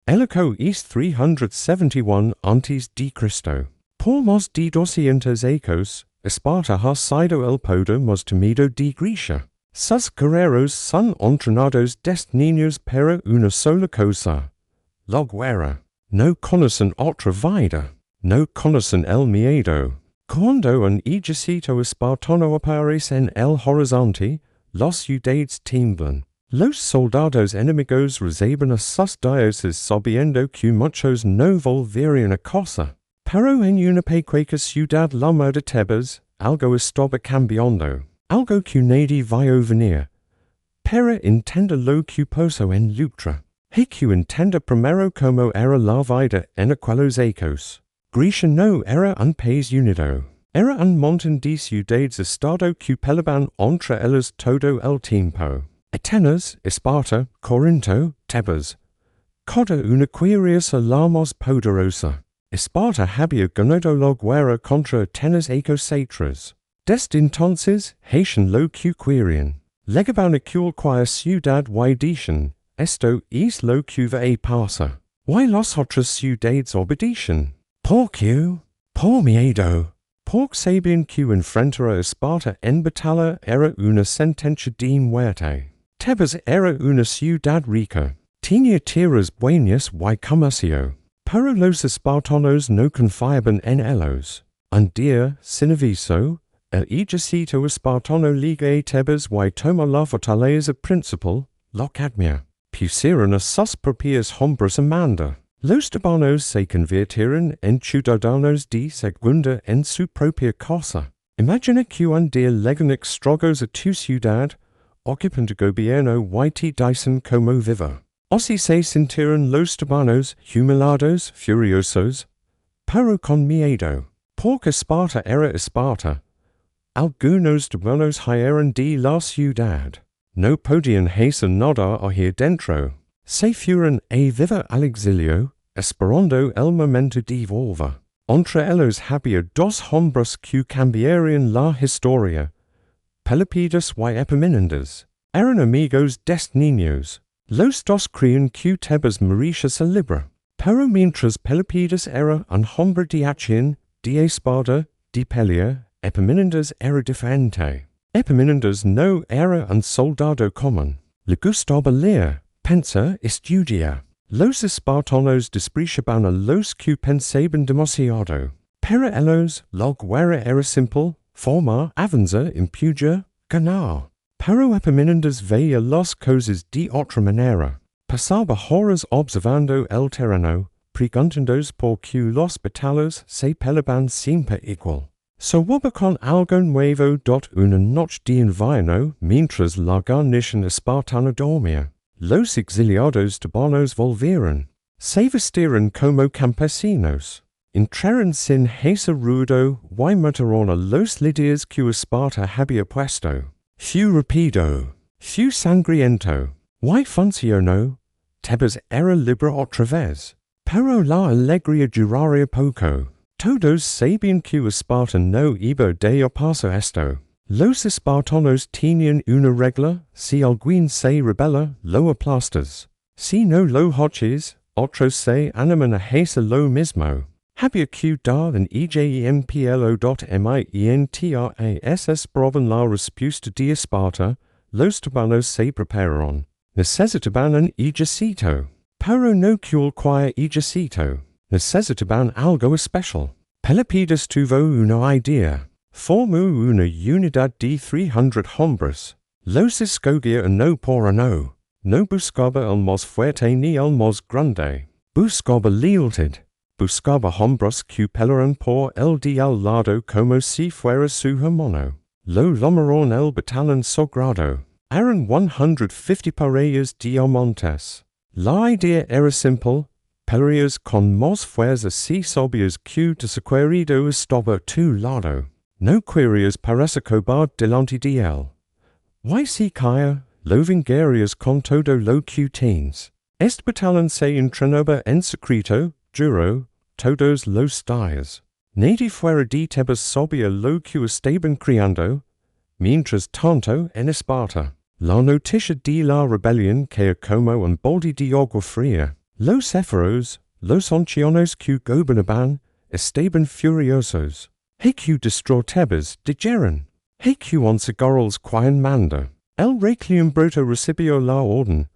Elico East 371 antes de Cristo. Por más de 200 ecos, Esparta ha sido el poder más temido de Grecia. Sus guerreros son entrenados desde niños para una sola cosa, la guerra. No conocen otra vida, no conocen el miedo. Cuando un ejército espartano aparece en el horizonte, los ciudades tiemblan. Los soldados enemigos reciben a sus dioses sabiendo que muchos no volverían a casa. Pero en una pequeña ciudad llamada Tebas, algo estaba cambiando, algo que nadie vio venir. Pero entiende lo que pasó en Leuctra. Hay que entender primero cómo era la vida en aquellos ecos. Grecia no era un país unido. Era un montón de ciudades estado que peleaban entre ellas todo el tiempo. Atenas, Esparta, Corinto, Tebas. Cada una quería ser la más poderosa. Esparta había ganado la guerra contra Atenas ecocentras. Desde entonces, haitian lo que querían. Legaban a cualquier ciudad y decían, esto es lo que va a pasar. Y las otras ciudades obedecen. ¿Por qué? Por miedo. Porque sabían que enfrentar a Esparta en batalla era una sentencia de muerte. Tebas era una ciudad rica. Tenía tierras buenas y comercio. Pero los espartanos no confiaban en ellos. Un día, sin aviso, el ejército espartano liga a Tebas y toma la fortaleza principal, la Cadmia. Pusieron a sus propios hombres a mando. Los Tebanos se convirtieron en ciudadanos de segunda en su propia casa. Imagina que un día llegan extranjeros a tu ciudad, ocupan tu gobierno y te dicen como viva. Así se sintieron los Tebanos, humillados, furiosos, pero con miedo. Porque Esparta era Esparta. Algunos Tebanos huyeron de la ciudad. No podían hacer nada allí dentro. Se fueron a vivir al exilio, esperando el momento de volver. Entre ellos había dos hombres que cambiarían la historia. Pelopidas y Epaminondas. Eran amigos desde niños. Los dos creían que Tebas merecía ser libre. Pero mientras Pelopidas era un hombre de acción, de espada, de pelea, Epaminondas era diferente. Epaminondas no era un soldado común. Le gustaba leer, pensar, estudiar. Los espartanos despreciaban a los que pensaban demasiado. Para ellos, la guerra era simple, formar, avanzar, impedir, ganar. Pero Epaminondas veía las cosas de otra manera. Pasaba horas observando el terreno, preguntándose por qué las batallas se peleaban siempre igual. Soñaba con algo nuevo. Una noche de invierno, mientras la guarnición espartana dormía, los exiliados tebanos volvieron. Se vistieron como campesinos. Entraron sin hacer ruido y mataron a los líderes que Esparta había puesto. Fue rápido. Fue sangriento. Y funcionó. Tebas era libre otra vez. Pero la alegría duraría poco. Todos sabían que Esparta no iba de pasar esto. Los espartanos tenían una regla: si alguien se rebela, lo aplastas. Si no lo haces, otros se animan a hacer lo mismo. Había que dar en ejemplo. Esperaban la respuesta de Esparta. Los tebanos se prepararon. Necesitaban un ejército. Pero no cualquier ejército. Necesitaban algo especial. Pelopidas tuvo una idea. Formó una unidad de 300 hombres. Los escogía uno por uno. No buscaba el más fuerte ni el más grande. Buscaba lealtad. Buscaba hombres que pelearan por el de al lado como si fuera su hermano. Lo llamaron el batallón sagrado. Eran 150 parejas de diamantes. La idea era simple. Peleas con más fuerza si sabías que desacuerdo estaba a tu lado. No querías parecer cobarde delante de él. Y si caía, lo vengarías con todo lo que tienes. Este batallón se entrenaba en secreto, juro, todos los días. Nadie fuera de Tebas sabía lo que estaban creando. Mientras tanto, en Esparta, la noticia de la rebelión caía como un balde de agua fría. los Epheros, los Oncionos que gobernaban, estaban furiosos. He que destró Tebas, dijeron. He que once gorals quien manda. El requiem broto recibio la orden.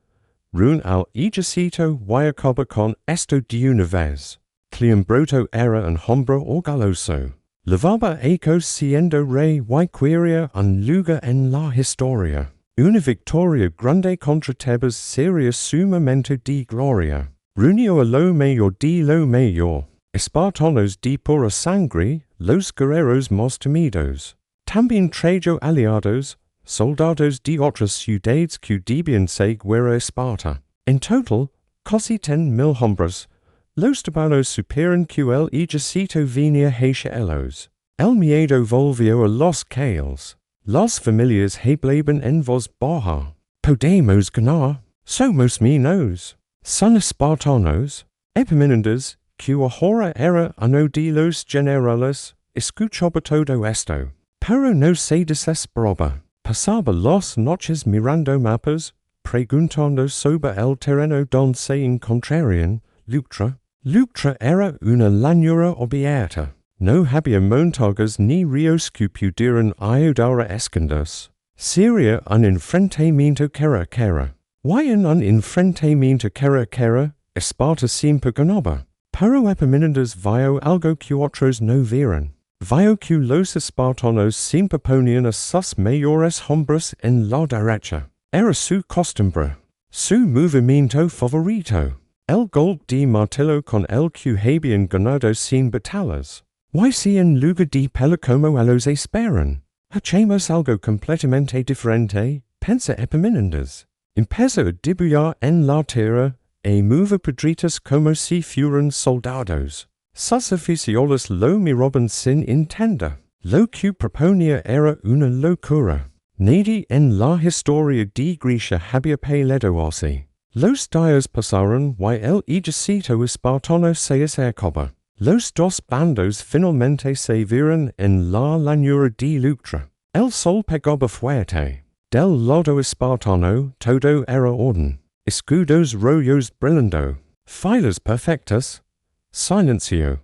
Run al ejército Guayacoba con esto de una vez. Cleum broto era en hombro orgulloso. Levaba ecos siendo rey Guayquiria un lugar en la historia. Una victoria grande contra Tebas seria su momento de gloria. Runio a lo mayor de lo mayor. Espartanos de pura sangre, los guerreros más temidos. También trajo aliados, soldados de otras ciudades que debían seguir a Esparta. En total, casi 10.000 hombres. Los Tebanos supieron que el ejército venía hacia ellos. El miedo volvió a los cales. Las familias hablaban en voz baja. Podemos ganar. Somos menos. Son espartanos. Epaminondas, que ahora era uno de los generales, escuchaba todo esto. Pero no se desesperaba. Pasaba las noches mirando mapas, preguntando sobre el terreno donde se encontrarían. Leuctra. Leuctra era una llanura abierta. No había montañas ni ríos que pudieran ayudar a esconderse. Sería un enfrentamiento cara a cara. Y en un enfrentamiento cara a cara, Esparta siempre ganaba. Pero Epaminondas vio algo que otros no vieron. Vio que los espartanos siempre ponían a sus mayores hombres en la derecha. Era su costumbre. Su movimiento favorito. El golpe de martillo con el que habían ganado sin batallas. Y si en lugar de pelear como ellos esperan, hacemos algo completamente diferente, pensa Epaminondas. Empezó a dibujar en la tierra, e mover pedritas como si fueran soldados. Sus oficiales lo miraban sin entender. Lo que proponía era una locura. Nadie en la historia de Grecia había peleado así. Los días pasaron y el ejército espartano se acercaba. Los dos bandos finalmente se vieron en la llanura de Leuctra. El sol pegaba fuerte. Del lado espartano todo era orden. Escudos rojos brillando. Filas perfectas. Silencio.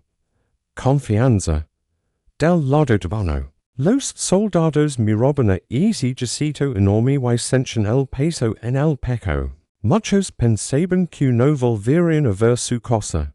Confianza. Del lado tebano. Los soldados miraban a ejército enorme y sentían el peso en el pecho. Muchos pensaban que no volverían a ver su cosa.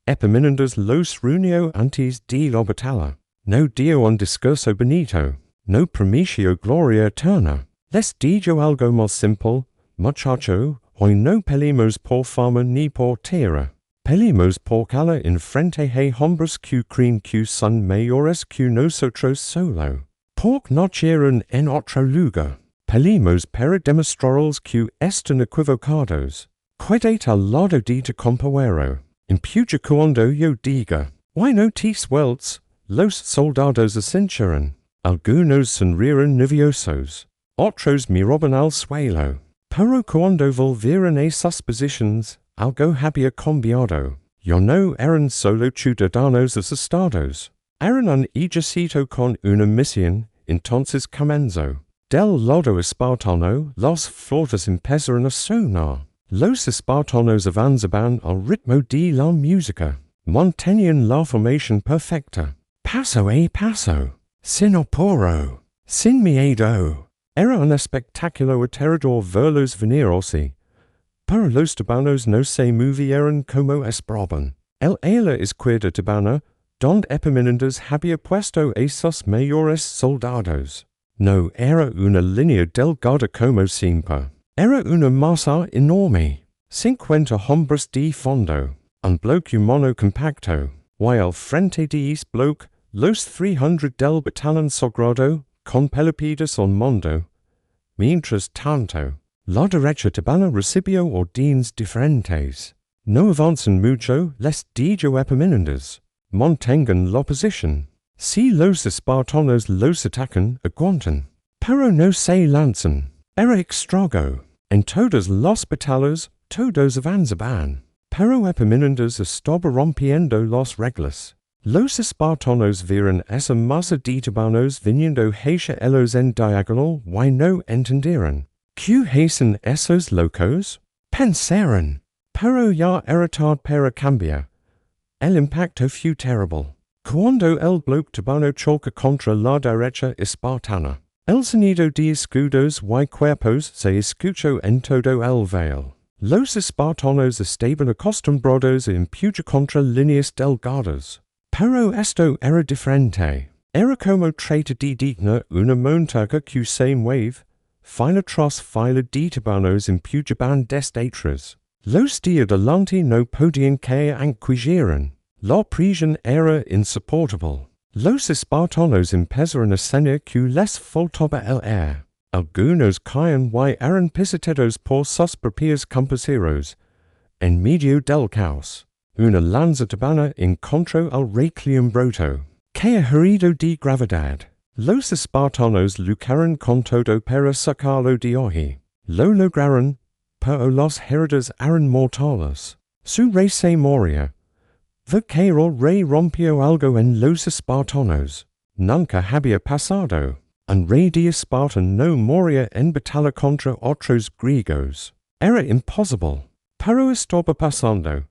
Epaminondas los reunió antes de la batalla. No dio un discurso bonito. No prometió gloria eterna. Les dijo algo más simple. Muchacho, hoy no peleemos por fama ni por tierra. Peleemos por cala en frente de hombres que creen que son mayores que nosotros solo. Porque no quieren en otro lugar. Peleemos para demostrarles que están equivocados. Quédate al lado de tu compañero. Impuja cuando yo diga. Why no te sueltes? Los soldados asintieron. Algunos sonrieron nerviosos. Otros miraban al suelo. Pero cuando volvieron a sus posiciones, algo había cambiado. Ya no eran solo ciudadanos asustados. Eran un ejército con una misión, entonces comenzó. Del lado espartano, las flotas empezaron a sonar. Los espartanos avanzaban al ritmo de la música. Mantenían la formación perfecta. Paso a paso. Sin apuro. Sin miedo. Era un espectáculo aterrador verlos venir así. Pero los tebanos no se movieron como esperaban. El ala izquierda tebana, donde Epaminondas había puesto a sus mayores soldados. No era una línea delgada como siempre. Era una masa enorme. 50 hombres de fondo. Un bloque humano compacto. Y al frente de ese bloque, los 300 del batallón sagrado, con pelopidas al mando. Mientras tanto, la derecha tebana recibió órdenes diferentes. No avancen mucho, les dijo Epaminondas. Mantengan la posición. Si los espartanos los atacan, aguantan. Pero no se lanzan. Era extrago. En todas las batallas, todos avanzaban. Pero Epaminondas estaba rompiendo las reglas. Los espartanos vieron esa masa de tebanos viniendo hacia ellos en diagonal y no entendieron. ¿Qué hacen esos locos? Pensaron. Pero ya eritard para cambia. El impacto fue terrible. Cuando el bloque tebano choca contra la derecha espartana. El sonido de escudos y cuerpos se escuchó en todo el valle. Los espartanos estaban acostumbrados a empujar contra líneas delgadas. Pero esto era diferente. Era como trata de digna una montaña que se mueve. Fila tras fila de tebanos empujaban desde atrás. Los de adelante no podían que anquigiran. La presión era insoportable. Los espartanos empezaron a sentir que les faltaba el aire. Algunos caían y eran pisoteados por sus propios compañeros. En medio del caos, una lanza tebana encontró al requiem broto, que herido de gravedad. Los espartanos lucharon con todo para sacarlo de allí. Lo lograron, pero los heridos eran mortales. Su rey se moría. The que el rey rompió algo en los espartanos. Nunca había pasado. Un rey de Esparta no moría en batalla contra otros griegos. Era imposible. Pero estaba pasando.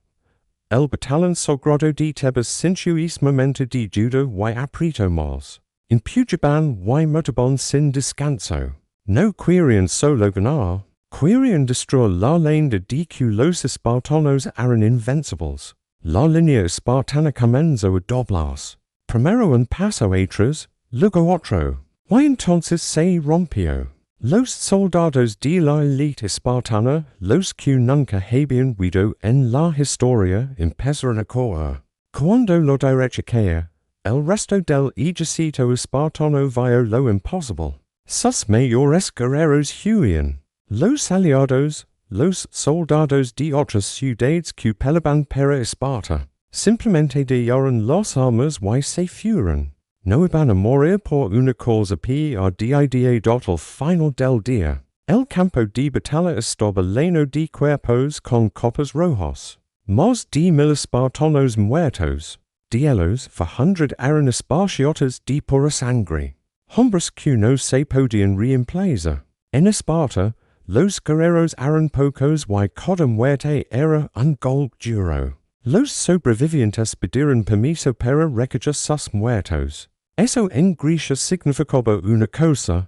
El batallón sagrado de Tebas sintió ese momento de duda y aprieto más. Empujaban y mataban sin descanso. No querían solo ganar. Querían destruir la leyenda de que los espartanos eran invencibles. La línea espartana comenzó a doblarse. Primero un paso atrás, luego otro. Y entonces se rompió. Los soldados de la élite espartana, los que nunca habían visto en la historia, empezaron a correr. Cuando la derecha caía, el resto del ejército espartano vio lo imposible. Sus mayores guerreros huían. Los aliados, los soldados de otras ciudades que peleaban para Esparta, simplemente dejaron las armas y se fueron. No iban a morir por una cosa peor de idea al final del día. El campo de batalla estaba lleno de cuerpos con copas rojas. Más de 1000 espartanos muertos. De ellos, 400 eran esparciotas de pura sangre. Hombres que no se podían reemplazar. En Esparta, los guerreros eran pocos y cada muerte era un golpe duro. Los sobrevivientes pidieron permiso para recoger sus muertos. Eso en Grecia significaba una cosa: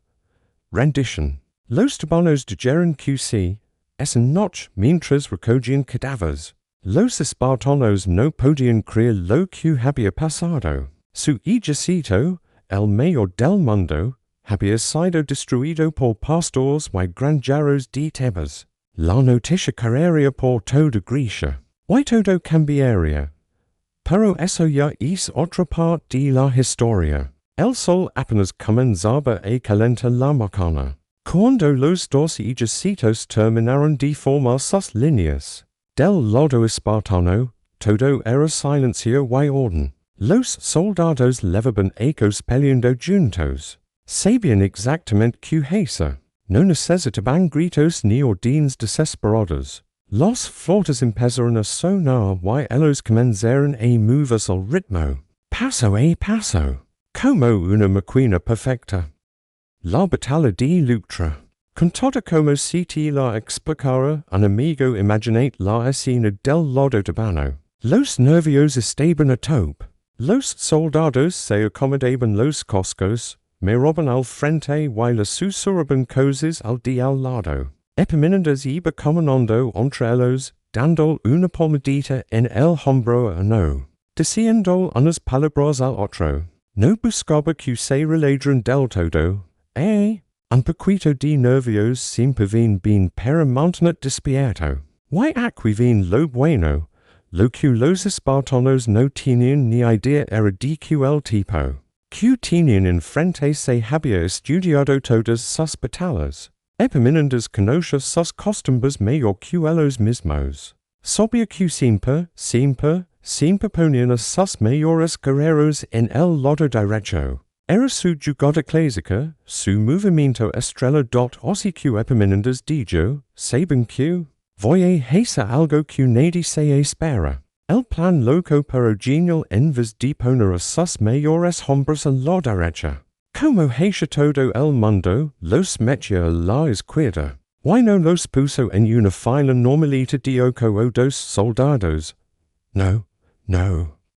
rendición. Los tebanos dijeron que sí, esa noche mientras recogían cadáveres. Los espartanos no podían creer lo que había pasado. Su ejército, el mayor del mundo, había sido destruido por pastores y granjeros de Tebas. La noticia correría por toda Grecia. Y todo cambiaría. Pero eso ya es otra parte de la historia. El sol apenas comenzaba a calentar la mañana. Cuando los dos ejércitos terminaron de formar sus líneas. Del lado espartano, todo era silencio y orden. Los soldados levaban ecos peleando juntos. Sabían exactamente qué hacer. No necesitaban gritos ni órdenes desesperados. Las flautas empezaron a sonar y ellos comenzaron a moverse al ritmo, paso a paso, como una máquina perfecta. La batalla de Leuctra. Contada como si te la explicara un amigo, imaginad la escena del lado tebano. Los nervios estaban a tope. Los soldados se acomodaban los cascos, miraban al frente y les susurraban cosas al de al lado. Epaminondas iba caminando entre ellos, dando una palmadita en el hombro a uno, diciendo unas palabras al otro. No buscaba que se relajaran del todo, un poquito de nervios siempre bien para mantener despierto. Y aquí viene lo bueno, lo que los espartanos no tenían ni idea era de que el tipo que tenían enfrente se había estudiado todas sus batallas. Epaminondas conocía sus costumbres mejor que ellos mismos. Sabía que siempre ponían a sus mayores guerreros en el lado derecho. Era su jugada clásica, su movimiento estrella. Así que Epaminondas dijo, ¿saben qué? Voy a hacer algo que nadie se espera. El plan loco pero genial en vez de poner a sus mayores hombres a la derecha. Como hace todo el mundo, los metió a la izquierda. Why no los puso en una fila normalita dioco o dos soldados? No.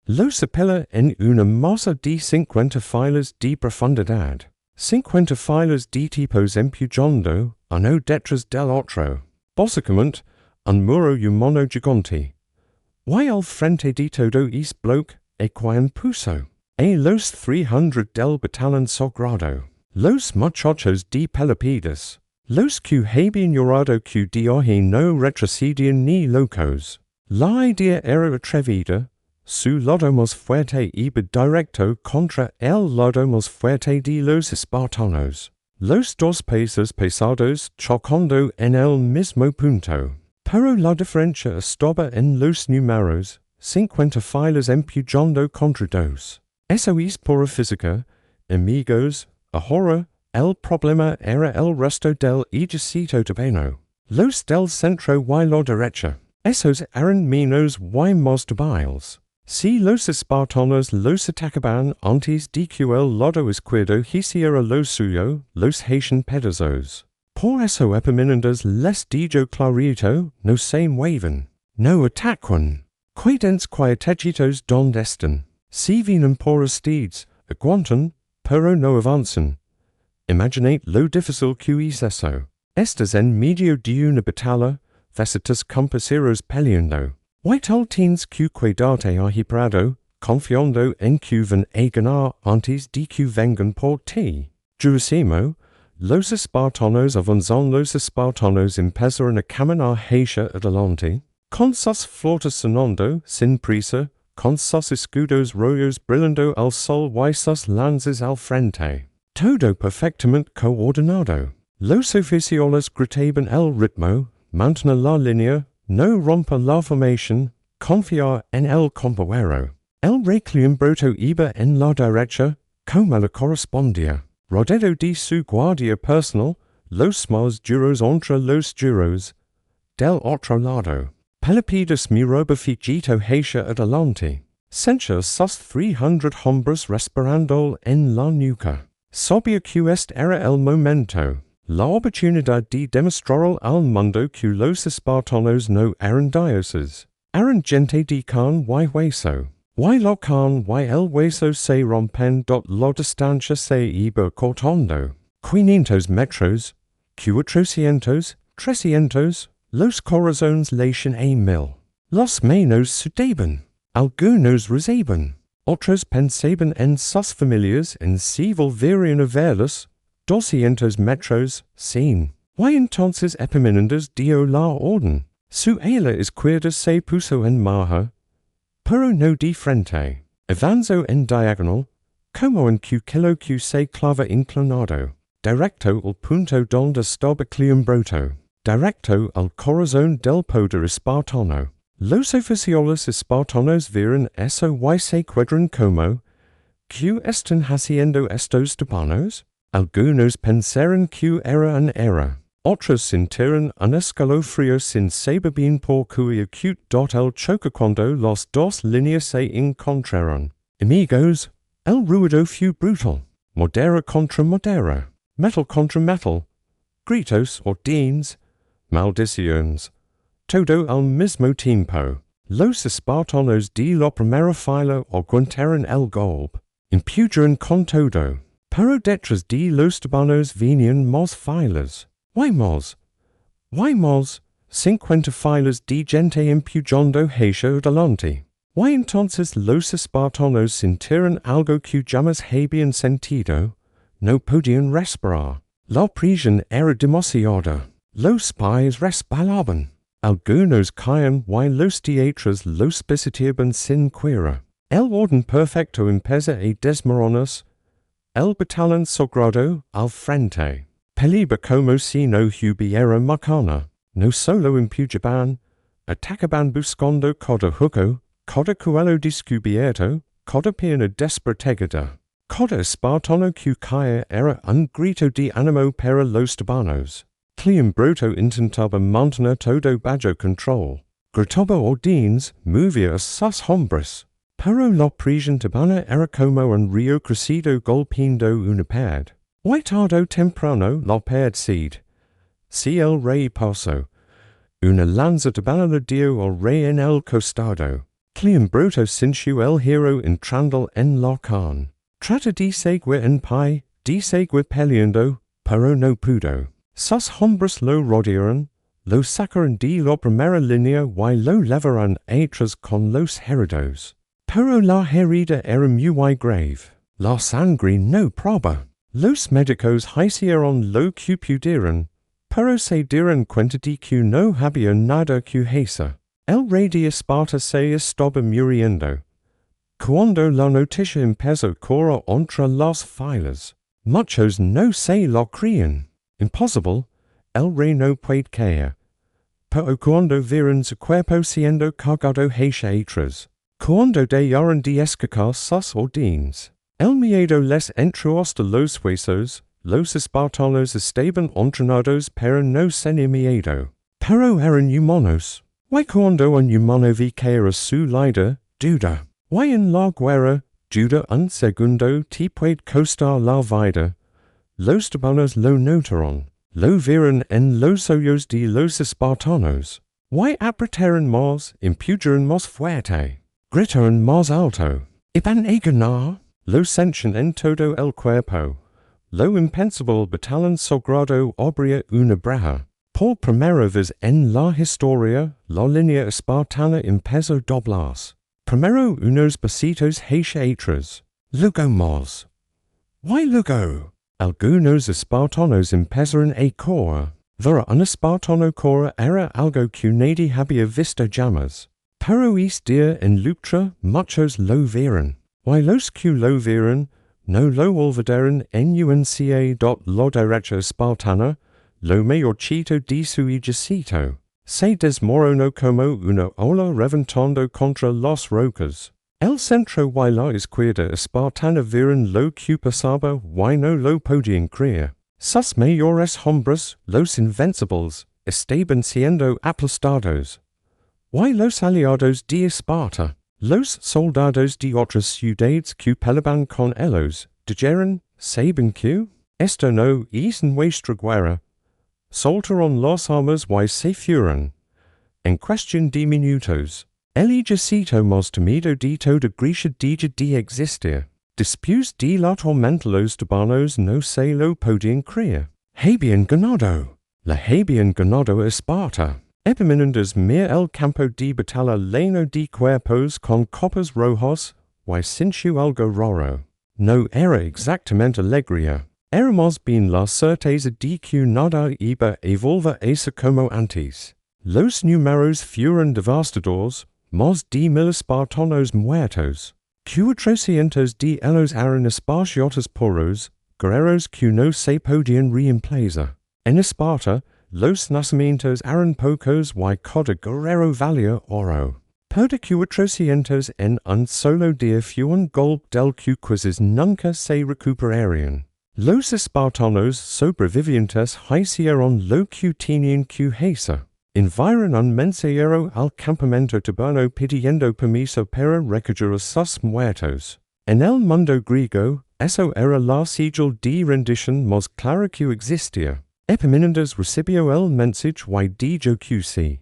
Los apela en una masa de 50 filas de profundidad. 50 filas de tipos empujando a no detrás del otro. Básicamente, un muro humano gigante. Why al frente de todo es bloque equian puso. Los 300 del batallón sagrado. Los muchachos de Pelopidas. Los que habían llorado que Dioje no retrocedían ni locos. La idea era atrevida, su lado más fuerte iba directo contra el lado más fuerte de los espartanos. Los dos pesos pesados chocando en el mismo punto. Pero la diferencia estaba en los números, 50 filas empujando contra dos. Eso es pura física, amigos, ahora. El problema era el resto del ejército tebano. Los del centro y la derecha. Esos eran menos y más débiles. Si los espartanos los atacaban antes de que el lado izquierdo hiciera lo suyo, los hacían pedazos. Por eso Epaminondas les dijo clarito, no se mueven, no atacan. Quedens quietecitos donde están. Si vienen por ustedes, aguantan, pero no avanzan. Imaginate lo difícil que es eso. Estás en medio de una batalla, visitas compañeros peleando. Tal tienes que cuidarte agitado, confiando en que van a ganar antes de que vengan por ti. Durísimo, los espartanos avanzan, los espartanos empezaron a caminar hacia adelante, con sus flotas sonando, sin prisa, con sus escudos rollos brillando al sol y sus lanzas al frente. Todo perfectamente coordinado. Los oficiales gritaban el ritmo, mantener la línea, no romper la formación, confiar en el compañero. El requiem broto iba en la derecha, como le correspondía. Rodeado de su guardia personal, los más duros entre los duros. Del otro lado, Pelopidas miraba fijito hacia adelante. Sentía sus 300 hombres respirando en la nuca. Sabía que este era el momento, la oportunidad de demostrar al mundo que los espartanos no eran dioses, eran gente de carne y hueso. Y la carne y el hueso se rompen la distancia se iba cortando. 500 metros, 400, 300, los corazones latian a 1000. Los manos sudaban, algunos rezaban. Otros pensaban en sus familias en si volverían a verlos, 200 metros, 100. Y entonces Epaminondas dio la orden. Su ala izquierda se puso en marcha, pero no de frente. Avanzó en diagonal, como en kilo que se clava inclinado. Directo al punto donde estaba Cleombroto. Directo al corazón del poder espartano. Los oficiales espartanos vieron eso y se quedaron como, ¿qué están haciendo estos Tebanos? Algunos pensaron que era un error. Otros sintieron un escalofrío sin saber bien por qué acute el choque cuando las dos líneas se encontraron. Amigos, el ruido fue brutal. Madera contra madera. Metal contra metal. Gritos, órdenes, maldiciones. Todo al mismo tiempo. Los espartanos de la primera fila aguantaron el golpe. Empujaron con todo. Pero detrás de los Tebanos venían más filas. ¿Why más? 50 filas de gente empujando hacia adelante. ¿Why entonces los espartanos sintieron algo que jamás habían sentido? No podían respirar. La presión era demasiada. Los spies resbalaban. Algunos caían y los teatros los pisoteaban sin cuira. El orden perfecto empieza a desmoronarse. El batallón sagrado al frente. Peliba como si no hubiera mañana. No solo empujaban, atacaban buscando cada hueco, cada cuello descubierto, cada pierna desprotegida. Cada espartano que caía era un grito de ánimo para los Tebanos. Cleombroto intentaba mantener todo bajo control. Gritaba órdenes, movía a sus hombres. Pero la presión tebana era como un río crecido golpeando una pared. Tarde o temprano la pared cede. si el rey paso, una lanza de bala dio el rey en el costado, clean broto sinsu el hero entrandal en la can, trata de segue en pai, de segue peleando, pero no pudo, sus hombres lo rodearon, lo sacaron de la primera línea y lo levaron atrás con los heridos, pero la herida era muy grave, la sangre no proba, los médicos hicieron lo que pudieron, pero se dieron cuenta de que no había nada que hacer. El rey de Esparta se estaba muriendo. Cuando la noticia empezó a correr entre las filas, muchos no se lo creían. Imposible, el rey no puede caer. Pero cuando vieron su cuerpo siendo cargado hacia atrás, cuando dejaron de escacar sus órdenes, el miedo les entró hasta los huesos, los espartanos estaban entrenados pero no tenían miedo, pero eran humanos. Y cuando un humano vi caer a su líder, duda. Y en la guerra, duda un segundo te puede costar la vida. Los Tebanos lo notaron, lo vieron en los ojos de los espartanos. Y apretaron más, empujaron más fuerte, gritaron más alto. Iban a ganar, lo sentían en todo el cuerpo. Lo impensable batallón sagrado abría una brecha. Por primera vez en la historia, la línea espartana empezó a doblarse. Primero unos pasitos hacia atrás, luego más. Y luego, algunos espartanos empezaron a correr. Ver un espartano correr era algo que nadie había visto jamás. Pero este día en Leuctra muchos lo vieron. Y los que lo vieron, no lo olvidaron en la derecha espartana, lo mayorcito de su ejército se desmoronó como una ola reventando contra las rocas. El centro y la izquierda espartana vieron lo que pasaba y no lo podían creer. Sus mayores hombres, los invencibles, estaban siendo aplastados. Y los aliados de Esparta, los soldados de otras ciudades que peleaban con ellos, dijeron, ¿saben que? Esto no es nuestra guerra. Soltaron las armas y se fueron. En cuestión de minutos, el ejército más temido de toda Grecia deja de existir. Después de la tormenta los Tebanos no se lo podían creer. Habían ganado. La habían ganado a Esparta. Epaminondas mira el campo de batalla lleno de cuerpos con copas rojas y sintió algo raro. No era exactamente alegría. Era más bien la certeza de que nada iba a volver a ser como antes. Los números fueron devastadores, más de 1000 espartanos muertos. 400 de ellos eran esparciotas poros, guerreros que no se podían reemplazar. En Esparta, los nacimientos eran pocos y cada guerrero valía oro. Pero 400 en un solo día fueron golpe del que quizás nunca se recuperarían. Los espartanos sobrevivientes hicieron lo que tenían que hacer. Enviaron un mensajero al campamento tebano pidiendo permiso para recoger a sus muertos. En el mundo griego, eso era la señal de rendición más clara que existía. Epaminondas recibió el mensaje y dijo que sí.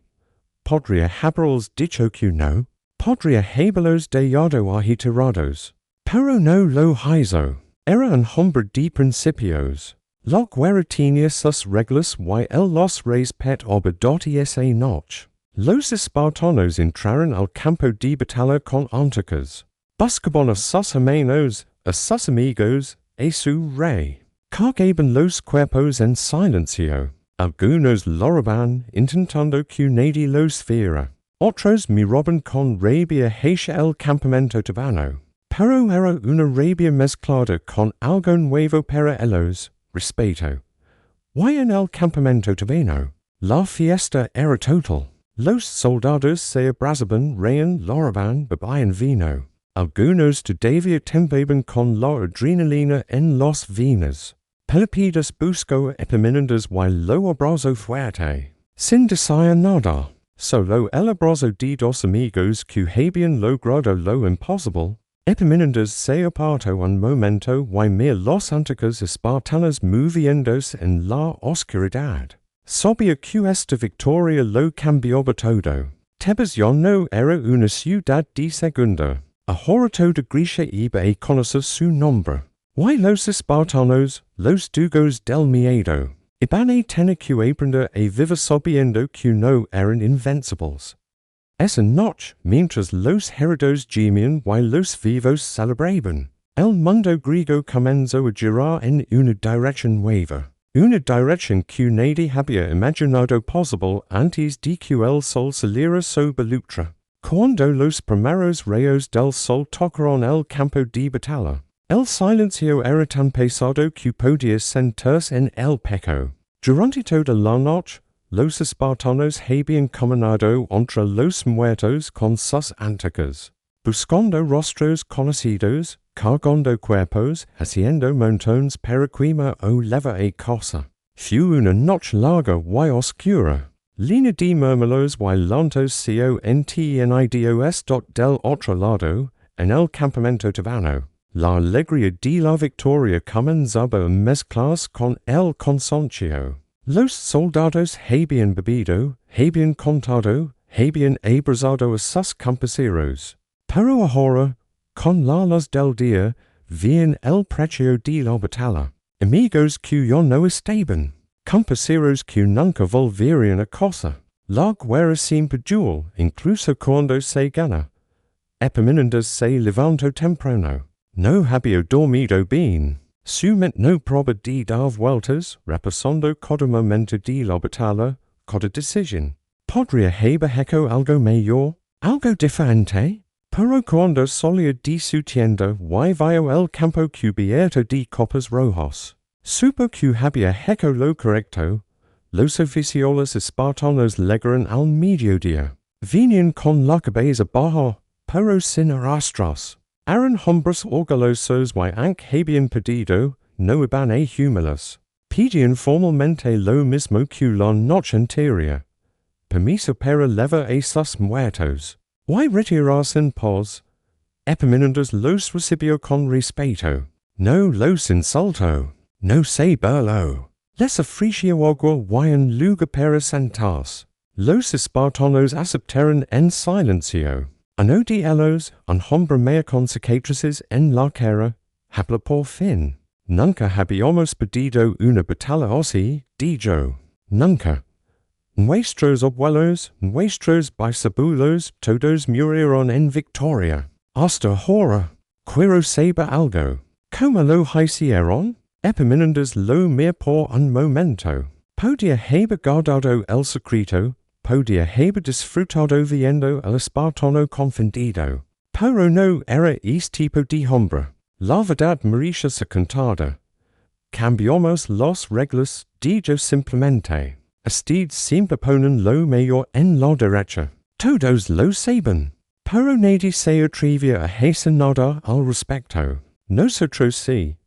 Podría haberlos dicho que no. Podría haberlos dejado agitados. Pero no lo hizo. Era un hombre de principios. La guerra tenía sus reglas y él los respetaba esa noche. Los espartanos entraron al campo de batalla con Anticas. Buscaban a sus hermanos, a sus amigos, a su rey. Cargaban los cuerpos en silencio. Algunos lo robaban, intentando que nadie los viera. Otros miraban con rabia hacia el campamento tebano. Pero era una rabia mezclada con algo nuevo para ellos, respeto. Y en el campamento tebano, la fiesta era total. Los soldados se abrazaban, reían, loraban, bebían vino. Algunos todavía temblaban con la adrenalina en las venas. Pelopidas buscó a Epaminondas y lo abrazó fuerte. Sin decir nada, solo el abrazo de dos amigos que habían logrado lo imposible. Epaminondas se apartó un momento y miró los Anticas espartanas moviéndose en la oscuridad. Sobia q esta victoria lo cambioba todo. Tebas yo no era una ciudad de segunda. Ahora de Grecia iba a conocer su nombre. Y los espartanos, los dugos del miedo. Iban a tener que aprender a vivir sabiendo que no eran invencibles. Esa noche, mientras los héroes gemían y los vivos celebraban, el mundo griego comenzó a girar en una dirección nueva. Una dirección que nadie había imaginado posible antes de que el sol saliera sobre Leuctra. Cuando los primeros rayos del sol tocaron el campo de batalla, el silencio era tan pesado que podía sentirse en el pecho. Durante toda la noche, los espartanos habían caminado entre los muertos con sus antorchas, buscando rostros conocidos, cargando cuerpos, haciendo montones para quemar o levar a casa. Fue una noche larga y oscura. Llena de murmullos y llantos CONTENIDOS. Del otro lado, en el campamento tebano, la alegría de la victoria comenzaba a mezclarse con el cansancio. Los soldados habían bebido, habían cantado, habían abrazado a sus compañeros. Pero ahora, con la luz del día, veían el precio de la batalla. Amigos que ya no estaban. Compañeros que nunca volverían a casa. La guerra siempre duele, incluso cuando se gana. Epaminondas se levantó temprano. No había dormido bien. Su mente no probaba de dar vueltas, repasando cada momento de la batalla, cada decisión. ¿Podría haber hecho algo mejor? ¿Algo diferente? Pero cuando salía de su tienda y vio el campo cubierto de copas rojas, supo que había hecho lo correcto. Los oficiales espartanos llegaron al mediodía. Venían con la cabeza baja, pero sin arrastras. Eran hombres orgullosos y aunque habían pedido, no iban a humillas. Pedían formalmente lo mismo que la noche anterior. Permiso para levar a sus muertos. Y retirarse en paz. Epaminondas los recibió con respeto. No los insultó. No se burló. Les ofreció agua y un lugar para sentarse. Los espartanos aceptaron en silencio. Uno de ellos, un hombre medio con cicatrices en la cara, habló por fin. Nunca habíamos pedido una batalla así, dijo. Nunca. Nuestros abuelos, nuestros bisabuelos, todos murieron en victoria. Hasta ahora, quiero saber algo. ¿Cómo lo hicieron? Epaminondas lo miró por un momento. Podía haber guardado el secreto, podía haber disfrutado viendo el espartano confundido. Pero no era este tipo de hombre. La verdad merecía ser contada. Cambiamos las reglas, dijo simplemente. Ustedes siempre ponen lo mejor en la derecha. Todos lo saben. Pero nadie se atreve a hacer nada al respecto. Nosotros sí.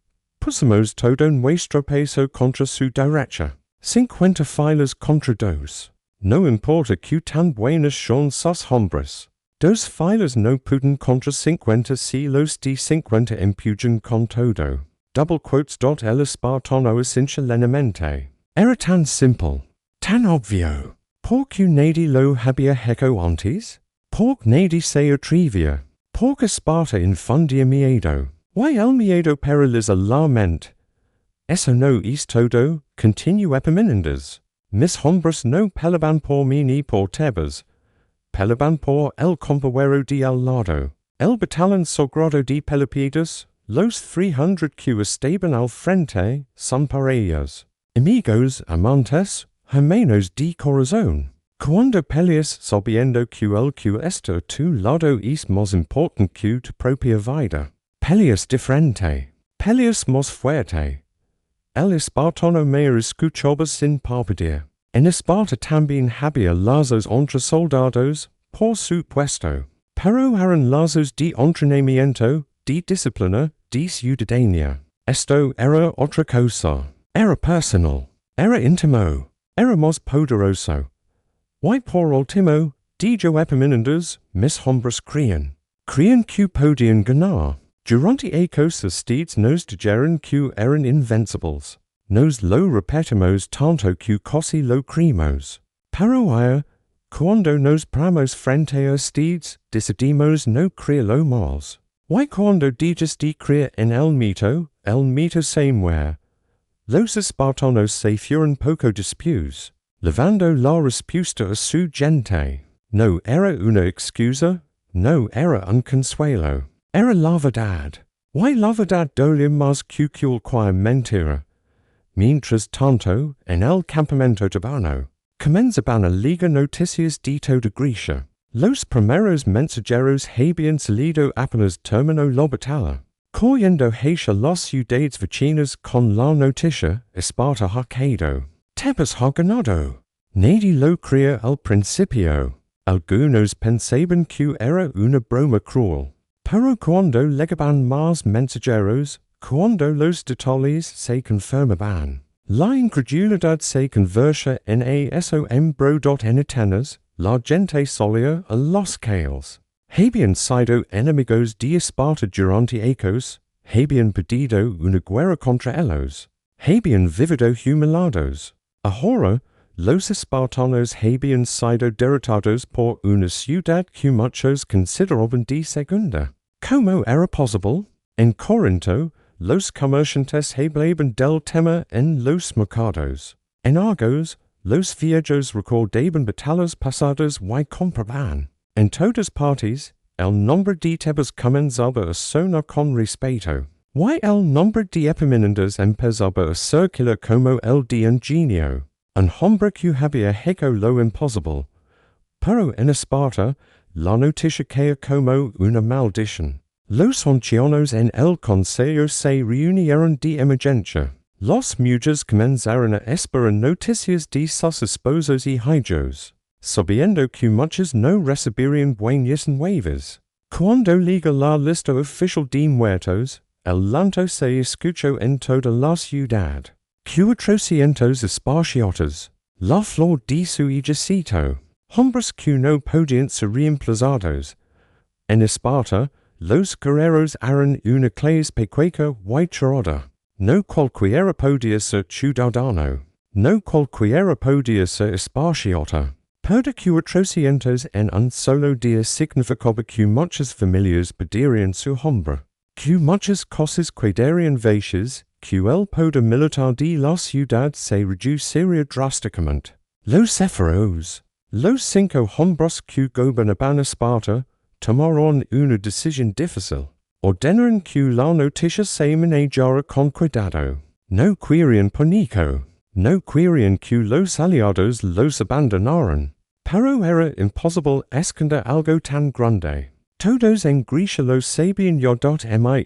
Pusimos todo nuestro peso contra su derecha. 50 filas contra 2. No importa que tan buenos son sus hombres. 2 filas no pueden contra 50 si los de 50 empujan con todo. Double quotes. El espartano essentialmente. Era tan simple. Tan obvio. ¿Por qué nadie lo había hecho antes? ¿Por qué nadie se atrevía? ¿Por qué Esparta infundía miedo? ¿Y el miedo paraliza la mente? Eso no es todo, continuó Epaminondas. Mis hombres no peleaban por mí ni por Tebas. Peleaban por el compañero de al lado. El batallón sagrado de Pelopidas, los 300 que estaban al frente, son parecías. Amigos, amantes, hermanos de corazón. Cuando peleas sabiendo que el que está a tu lado es más importante que tu propia vida. Peleas diferente. Peleas más fuerte. El espartano me escuchaba sin parpadear. En Esparta también había lazos entre soldados, por supuesto. Pero eran lazos de entrenamiento, de disciplina, de ciudadanía. Esto era otra cosa. Era personal. Era íntimo. Era más poderoso. Y por último, dijo Epaminondas, mis hombres creían. Creían que podían ganar. Durante aquellos ustedes nos dijeron que eran invencibles. nos lo repetimos tanto que casi lo creemos. Paroia, cuando nos pramos frente a steeds, decidimos no creerlo más. Y cuando dices de creer en el mito se muere. Los espartanos se fueron poco después, levando la respuesta a su gente. No era una excusa, no era un consuelo, era la verdad. Y la verdad dolía más que cualquier mentira. Mientras tanto, en el campamento tebano, comenzaban a ligar noticias de toda Grecia. Los primeros mensajeros habían salido apenas terminó la batalla, corriendo hacia las ciudades vecinas con la noticia: Esparta ha caído, Tebas ha ganado. Nadie lo creía al principio. Algunos pensaban que era una broma cruel. Pero cuando llegaban más mensajeros, cuando los detalles se confirmaban, la incredulidad se convertía en asombro. En Atenas, la gente salía a los calles. Habían sido enemigos de Esparta durante años, habían perdido una guerra contra ellos, habían vivido humillados. Ahora, los espartanos habían sido derrotados por una ciudad que muchos consideraban de segunda. ¿Cómo era posible? En Corinto, los comerciantes hablaban del tema en los mercados. En Argos, los viejos recordaban batallas pasadas y comprobaban. En todas partes, el nombre de Tebas comenzaba a sonar con respeto. Y el nombre de Epaminondas empezaba a circular como el de un genio. Un hombre que había hecho lo imposible. Pero en Esparta, la noticia caía como una maldición. Los ancianos en el consejo se reunieron de emergencia. Los mujeres comenzaron a esperar noticias de sus esposos y hijos, sabiendo que muchos no recibirían buenas nuevas. Cuando llegó la lista oficial de muertos, el llanto se escuchó en toda la ciudad. 400 esparciotas, la flor de su ejército, hombres que no podían ser reemplazados. En Esparta, los guerreros eran una clase pequeña y chorada. No cualquiera podía ser ciudadano, no cualquiera podía ser esparciota. Perder 400 en un solo día significaba que muchas familias perderían su hombre, que muchas cosas quedarían vacías, que el poder militar de la ciudad se reduciría drásticamente. Los éferos, los 5 hombres que gobernaban Esparta, tomaron una decisión difícil. Ordenaron que la noticia se manejara con cuidado. No querían pánico. No querían que los aliados los abandonaran. Pero era imposible esconder algo tan grande. Todos en Grecia lo sabían ya.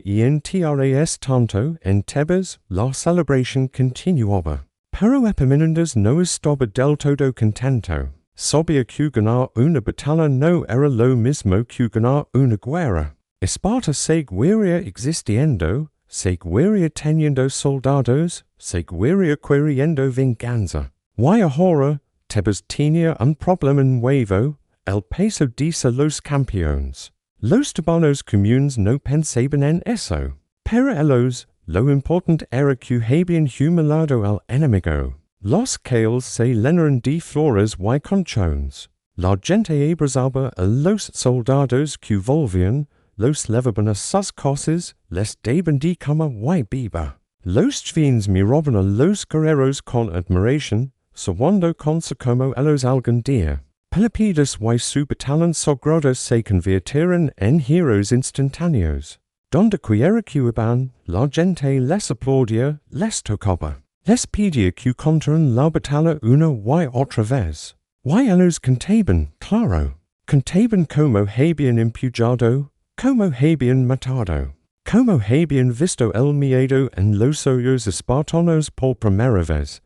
Mientras tanto, en Tebas, la celebración continuaba. Pero Epaminondas no estaba del todo contento. Sabía que ganar una batalla no era lo mismo que ganar una guerra. Esparta seguiría existiendo, seguiría teniendo soldados, seguiría queriendo venganza. Y ahora, Tebas tenía un problema nuevo: el peso de los campeones. Los tebanos comunes no pensaban en eso. Para ellos, lo importante era que habían humillado al enemigo. Los calles se llenaron de flores y conchones. La gente abrazaba a los soldados que volvían, los levaban a sus casas, les daban de comer y beber. Los jóvenes miraban a los guerreros con admiración, soñando con ser como ellos algún día. Pelopidus y su batallón sagrado se convirtieron en héroes instantáneos. Donde quiera que iban, la gente les aplaudía, les tocaba. Les pedía que contaran la batalla una y otra vez. Y ellos cantaban, claro. Cantaban como habían empujado, como habían matado, como habían visto el miedo en los ojos espartanos por primera vez.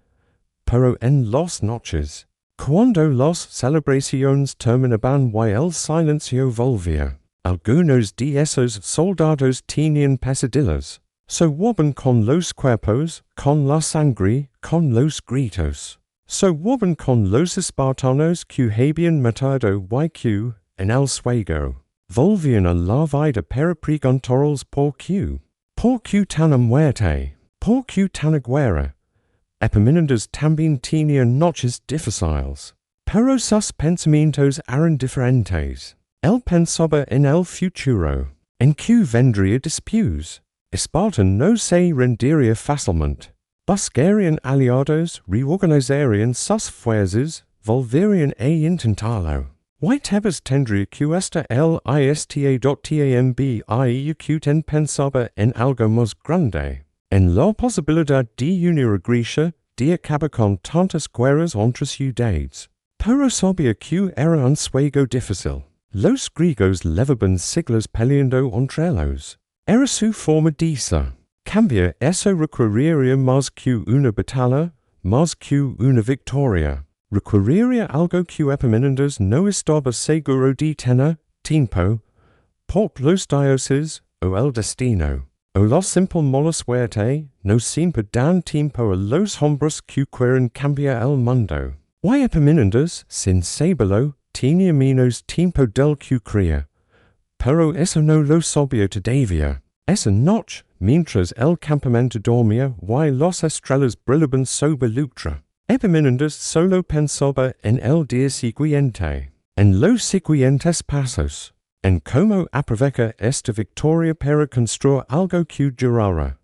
Pero en las noches, cuando las celebraciones terminaban y el silencio volvía, algunos de esos soldados tenían pesadillas. Soñaban con los cuerpos, con la sangre, con los gritos. Soñaban con los espartanos que habían matado y que, en el sueño, volvían a la vida para preguntarles por qué tanta muerte, por qué tanta guerra. Epaminondas tambien tenia noches difficiles. Pero sus pensamientos eran diferentes. El pensaba en el futuro. En que vendría después. Esparta no se rendiría fácilmente. Buscarían aliados, reorganizarían sus fuerzas, volverían a intentarlo. Y Tebas tendría que estar el ista.también ten pensaba en algo más grande. En la posibilidad de unir a Grecia, de acabar con tantas guerras entre ciudades. Pero sabía que era un juego difícil. Los griegos llevaban siglos peleando entre ellos. Era su forma de ser. Cambia eso requeriría más que una batalla, más que una victoria. Requeriría algo que Epaminondas no estaba seguro de tener, tiempo, por los dioses, o el destino. O la simple mala suerte, no siempre dan tiempo a los hombres que quieren cambiar el mundo. Y Epaminondas, sin saberlo, tenía menos tiempo del que creía. Pero eso no lo sabía todavía. Esa noche, mientras el campamento dormía y las estrellas brillaban sobre Leuctra, Epaminondas solo pensaba en el día siguiente, en los siguientes pasos, en cómo aprovechar esta victoria para construir algo que durara.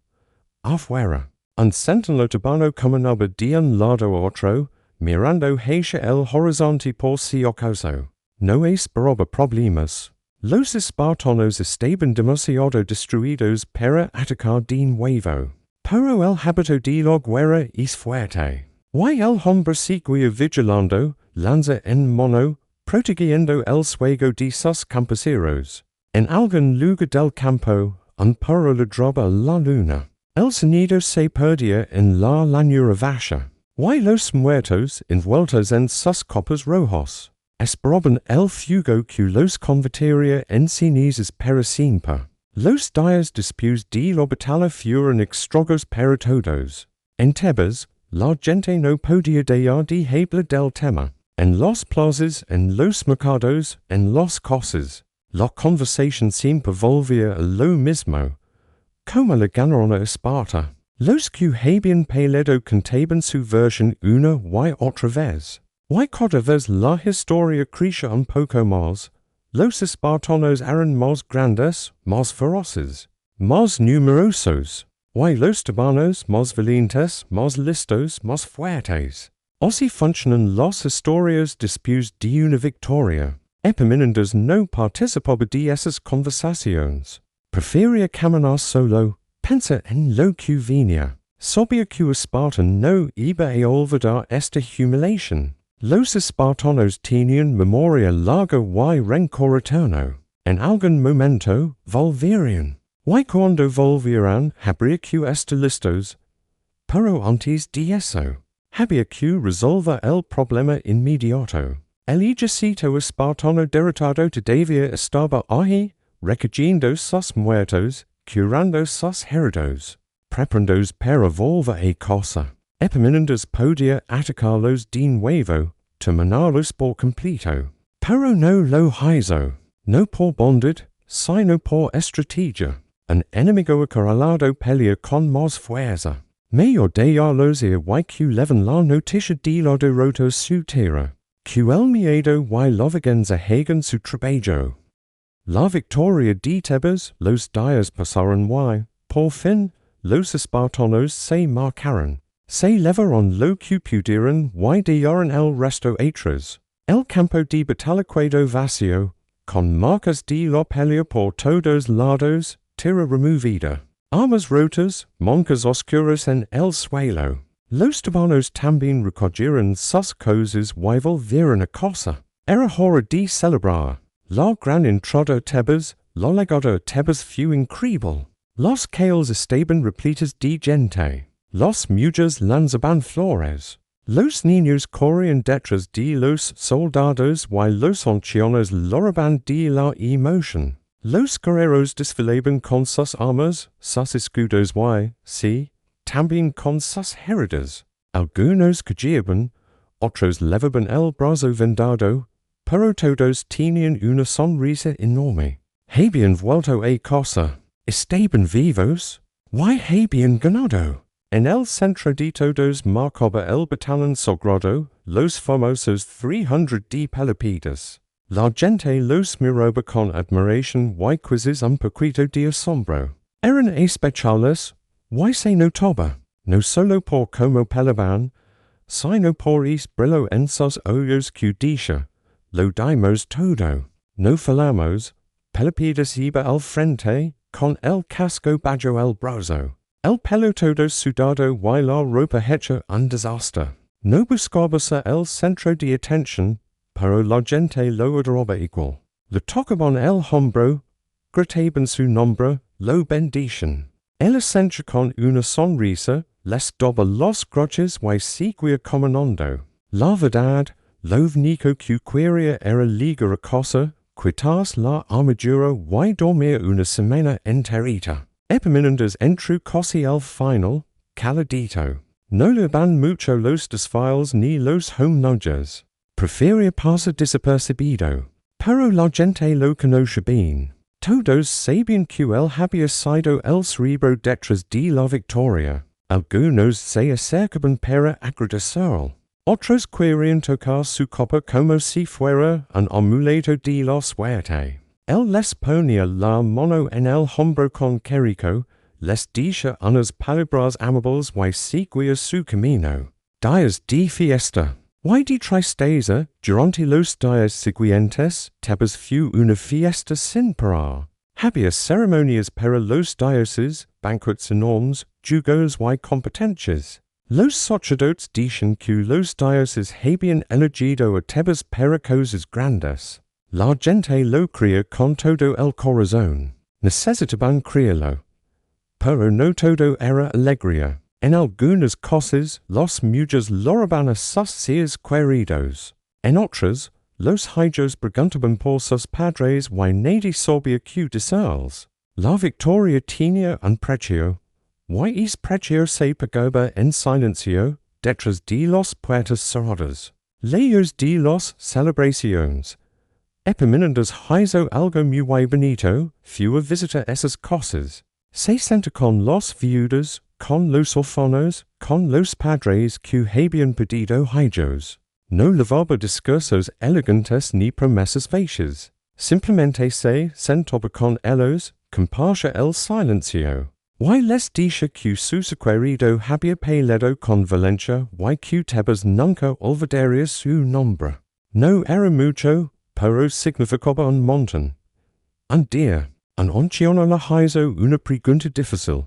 Afuera, un sentinela tebano caminaba de un lado a otro, mirando hacia el horizonte por si acaso. No esperaba problemas. Los espartanos estaban demasiado destruidos para atacar de nuevo. Pero el hábito de la guerra es fuerte. Y el hombre seguía vigilando, lanza en mano, protegiendo el juego de sus campesinos. En algún lugar del campo, un perro ladraba a la luna. El sonido se perdía en la llanura vasta. Y los muertos, envueltos en sus copas rojos, esperaban el fuego que los convertiría en cenizas para siempre. Los días después de la batalla fueron extraños para todos. En Tebas, la gente no podía dejar de hablar del tema. En las plazas, en los mercados, en las casas, la conversación siempre volvía a lo mismo. ¿Cómo le ganaron a Esparta? Los que habían peleado contaban su versión una y otra vez. Y cada vez la historia crecía un poco más. Los espartanos eran más grandes, más feroces, más numerosos. Y los tebanos más valientes, más listos, más fuertes. Así funcionan las historias después de una victoria. Epaminondas no participaba de esas conversaciones. Prefería caminar solo, pensar en lo que venía. Sabía que Esparta no iba a olvidar esta humiliación. Los espartanos tenían memoria larga y rencor eterno. En algún momento volverían. Y cuando volvieran, habría que estar listos. Pero antes de eso, había que resolver el problema inmediato. El ejército espartano derrotado todavía estaba ahí, recogiendo sus muertos, curando sus heridos, preparándose para volver a casa. Epaminondas podía atacarlos de nuevo, terminarlos por completo. Pero no lo hizo, no por bondad, sino por estrategia. Un enemigo acorralado pelea con más fuerza. Mayor de los y que llevan la noticia de la derrota su tierra, que el miedo y la venganza hagan su trabajo. La victoria de Tebas, los días pasaron y, por fin, los espartanos se marcaron. Se levaron lo que pudieron y dejaron el resto atrás. El campo de batalla quedó vacío, con marcas de la pelea por todos lados, tierra removida, armas rotas, moncas oscuras en el suelo. Los tebanos también recogieron sus cosas y volvieron a casa. Era hora de celebrar. La gran entrada a Tebas, la llegada a Tebas fue increíble. Las calles estaban repletas de gente. Las mujeres lanzaban flores. Los niños corrían detrás de los soldados y los ancianos lloraban de la emoción. Los guerreros desfilaban con sus armas, sus escudos y, sí, también con sus heridas. Algunos cayeron, otros levaban el brazo vendado, pero todos tenían una sonrisa enorme. Habían vuelto a casa. Estaban vivos. Y habían ganado. En el centro de todos marcaba el batalón sagrado, los famosos 300 de Pelopidas. La gente los miraba con admiración y quizzes un poquito de asombro. Eran especiales, y se notaba, no solo por como peleaban, sino por es brillo en sus ojos que dicha, lo dimos todo. No falamos, Pelopidas iba al frente, con el casco bajo el brazo. El pelo todo sudado y la ropa hecha un desastre. No buscabase el centro de atención, pero la gente lo adoraba igual. Le tocaban el hombro, gritaban su nombre, lo bendicen. El acento con una sonrisa, les daba los groches y seguía caminando. La verdad, lo único que quería era ligar a cosa, quitarse la armadura y dormir una semana enterita. Epaminondas entró casi al final, caladito. No le van mucho los desfiles ni los homenajes. Prefería pasar desapercibido. Pero la gente lo conoce bien. Todos sabían que él había sido el cerebro detrás de la victoria. Algunos se acercaban para agradecerlo. Otros querían tocar su copa como si fuera un amuleto de la suerte. Él les ponía la mano en el hombro con Querico, les decía unas palabras amables y seguía su camino. Días de fiesta. Y de tristeza, durante los días siguientes, Tebas fue una fiesta sin parar. Había ceremonias para los dioses, banquets enormes, jugos y competencias. Los sacerdotes decían que los dioses habían elegido a Tebas para cosas grandes. La gente lo creía con todo el corazón. Necesitaban creerlo. Pero no todo era alegría. En algunas cosas, los muchos loraban a sus seres queridos. En otras, los hijos preguntaban por sus padres y nadie sabía qué decirles. La victoria tenía un precio. Y es precio se pagaba en silencio, detrás de las puertas cerradas. Lejos de las celebraciones. Epaminondas hizo algo muy bonito, fue a visitar esas cosas. Se senta con los viudas, con los orfanos, con los padres que habían pedido hijos. No llevaba discursos elegantes ni promesas vacías. Simplemente se sentaba con ellos, compartía el silencio. Y les decía que su querido había peleado con Valencia y que Tebas nunca olvidaría su nombre. No era mucho, pero significaba un montón. Un día, un anciano le hizo una pregunta difícil.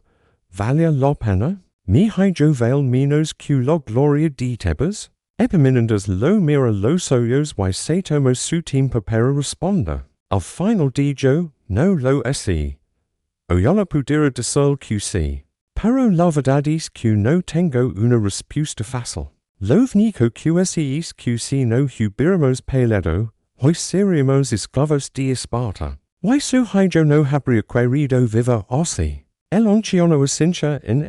¿Valía la pena? ¿Mi hijo vale menos que la gloria de Tebas? Epaminondas lo mira los ojos y se tomó su tiempo para responder. Al final dijo, no lo así. O yo le pudiera decir que sí. Pero la verdad es que no tengo una respuesta fácil. Lo único que es que si no hubiéramos peleado, hoy seríamos esclavos de Esparta. Y su hijo no habría querido vivir así. El anciano asintió en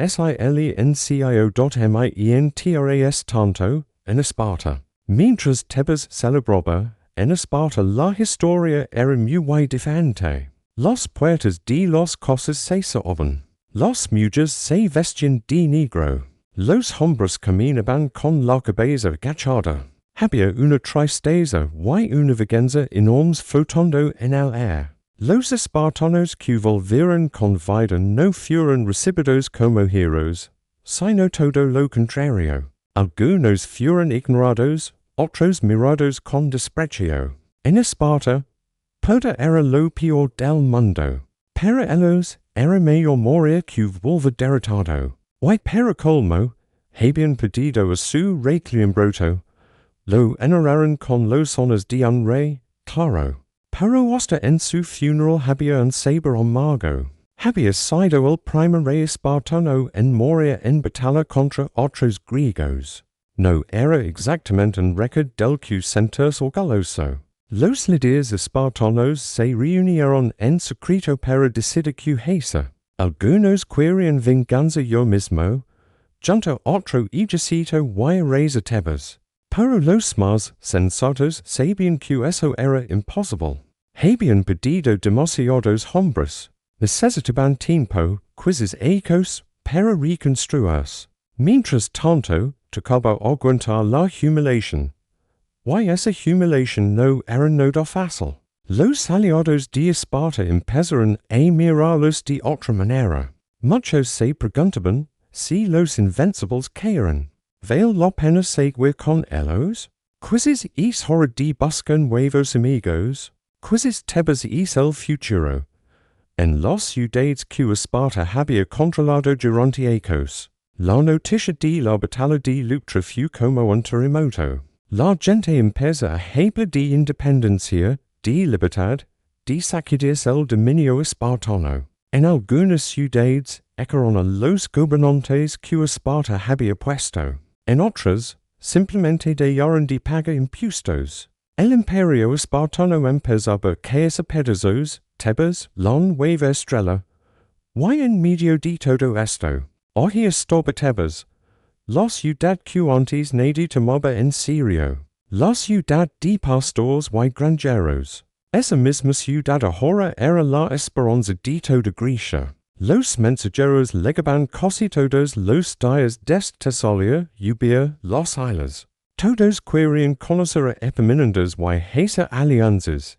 silencio.mientras tanto, en Esparta. Mientras Tebas celebraba, en Esparta la historia era muy diferente. Las puertas de las casas se cerraban. Las mujeres se vestían de negro. Los hombres caminaban con la cabeza agachada. Había una tristeza y una vergüenza enormes flotando en el aire. Los espartanos que volvieron con vida no fueron recibidos como heroes, sino todo lo contrario. Algunos fueron ignorados, otros mirados con desprecio. En Esparta, todo era lo peor del mundo. Para ellos era mejor morir que volver derrotado. Y para colmo, habían pedido a su rey Cleombroto, lo honraron con los honores de un rey, claro. Pero hasta en su funeral había un sabor amargo. Había sido el primer rey espartano en morir en batalla contra otros griegos. No era exactamente un récord del que sentirse orgulloso. Los líderes espartanos se reunieron en secreto para decidir qué hacer. Algunos querían venganza yo mismo, junto otro ejército y reyes a Tebas. Pero los más sensatos sabían que eso era imposible. Habían pedido demasiados hombres. Necesitaban tiempo, quizzes ecos, para reconstruas. Mientras tanto, tocaba aguantar la humiliación. Why esa humiliación no era nada fácil. Los aliados de Esparta empezaron a mirarlos de otra manera. Muchos se preguntaban si los invencibles caeran. ¿Vale la pena seguir con ellos? Quizás es hora de buscar nuevos amigos. Quizás Tebas es el futuro. En las ciudades que Esparta había controlado durante años, la noticia de la Batalla de Leuctra fue como un terremoto. La gente empezó a hablar de independencia, de libertad, de sacudirse el dominio espartano. En algunas ciudades, echaron a los gobernantes que Esparta había puesto. En otras, simplemente dejaron de pagar impuestos. El imperio espartano empezaba a caerse a pedazos. Tebas, la nueva estrella. Why en medio de todo esto? Allí estaba Tebas, la ciudad que antes nadie tomaba en serio. La ciudad de pastores y granjeros. Esa misma ciudad ahora era la esperanza de toda Grecia. Los mensajeros llegaban casi todos los días desde Tesalia, Eubea, las islas. Todos querían conocer a Epaminondas y hacer alianzas.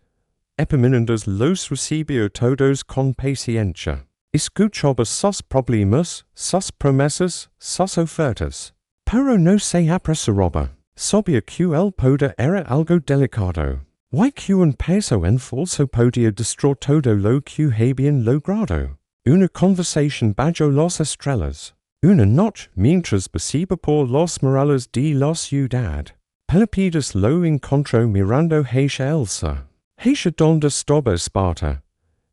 Epaminondas los recibió todos con paciencia. Escuchaba sus problemas, sus promesas, sus ofertas. Pero no se apresuraba. Sabía que el poder era algo delicado. Y que un paso en falso podía destruir todo lo que habían logrado. Una conversación bajo las estrellas. Una noche mientras pasaba por las murallas de la ciudad. Pelopidas lo encontró mirando hacia Elsa. ¿Hacia dónde estaba Esparta?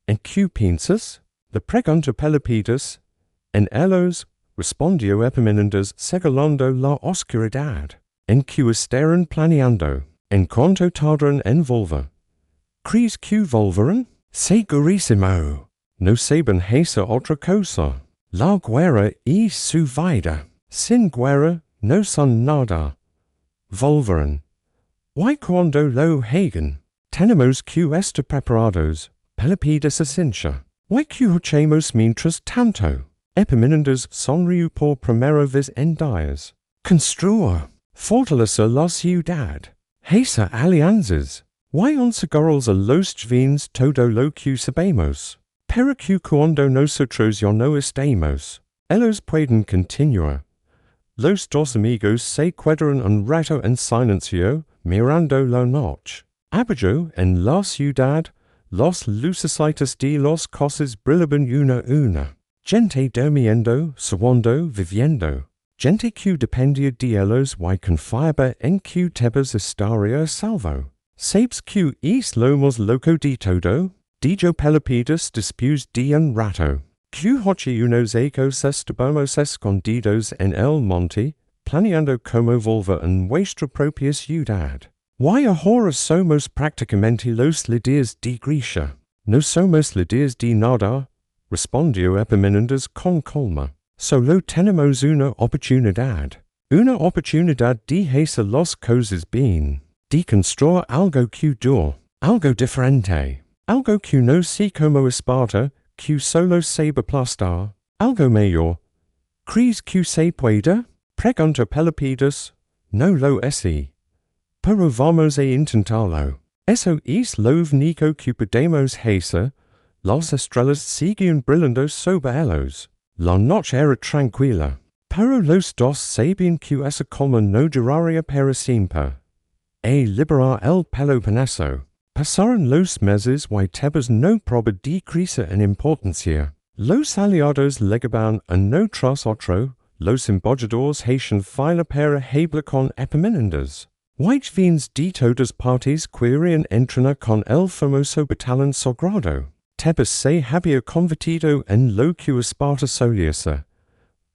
¿En qué piensas? Le preguntó Pelopidas. En ellos, respondió Epaminondas segalando la oscuridad. ¿En qué estaban planeando? ¿En cuánto tardaron en volver? ¿Crees que volverán? Segurísimo. No saben hacer otra cosa. La guerra es su vida. Sin guerra no son nada. Volverán. ¿Y cuando lo hagan? Tenemos que estar preparados. Pelopidas asintió. ¿Y qué hacemos mientras tanto? Epaminondas sonrió por primera vez en días. Construir. Fortalecer la ciudad. Hacer alianzas. ¿Y ensegurar a los jóvenes todo lo que sabemos? Pero que cuando nosotros ya no estemos, ellos pueden continuar. Los dos amigos se quedaron un rato en silencio, mirando la noche. Abajo, en la ciudad, las lucecitas de las casas brillaban una a una. Gente durmiendo, soñando, viviendo. Gente que dependía de ellos y confiaba en que Tebas estaría a salvo. ¿Sabes que es lo más loco de todo? Dijo Pelopidas después de un rato. Que hace unos ecos estábamos escondidos en el monte, planeando cómo volver a nuestra propia ciudad. Y ahora somos prácticamente los líderes de Grecia. No somos líderes de nada, respondió Epaminondas con calma. Solo tenemos una oportunidad. Una oportunidad de hacer las cosas bien. De construir algo que dure. Algo diferente. Algo que no sea como Esparta, que solo sabe aplastar. Algo mayor. ¿Crees que se pueda? Preguntó Pelopidas. No lo sé. Pero vamos a intentarlo. Eso es lo único que podemos hacer. Las estrellas siguen brillando sobre ellos. La noche era tranquila. Pero los dos sabían que esa calma no duraría para siempre. A liberar el Peloponeso. Pasaron los meses y Tebas no probó de crecer en importancia. Los aliados llegaban uno tras otro. Los embajadores hacían fila para hablar con Epaminondas. White vines de todas partes querían entrenar con el famoso batallón sagrado. Tebas se había convertido en lo que Esparta solía ser.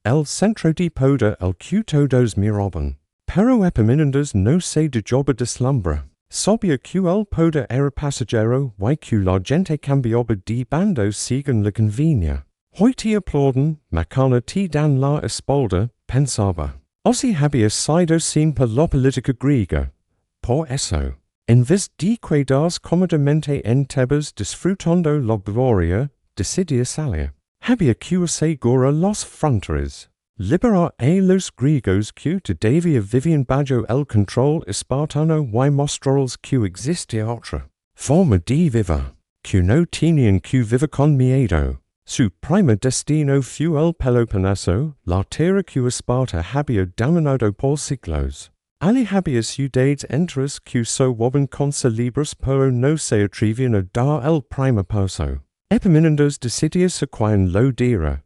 El centro de poder al que todos miraban. Pero Epaminondas no se dejaba deslumbrar. Sabía que el poder era pasajero y que la gente cambiaba de bando según le convenía. Hoy te aplauden, mañana te dan la espalda, pensaba. Así había sido siempre la política griega. Por eso, en vez de quedarse cómodamente en Tebas disfrutando la gloria, decidió salir. había q segura los fronteras. Liberar a los griegos q to davia vivian bajo el control espartano y mostrarles q existia otra forma de viva, q no tenían q viva con miedo. Su prima destino fue el Peloponeso, la tierra que Esparta había dominado por siglos. Ali había ciudades enteras que soaban con celebres pero no se atrevían a dar el primer paso. Epaminondas decidió sequían lo dira.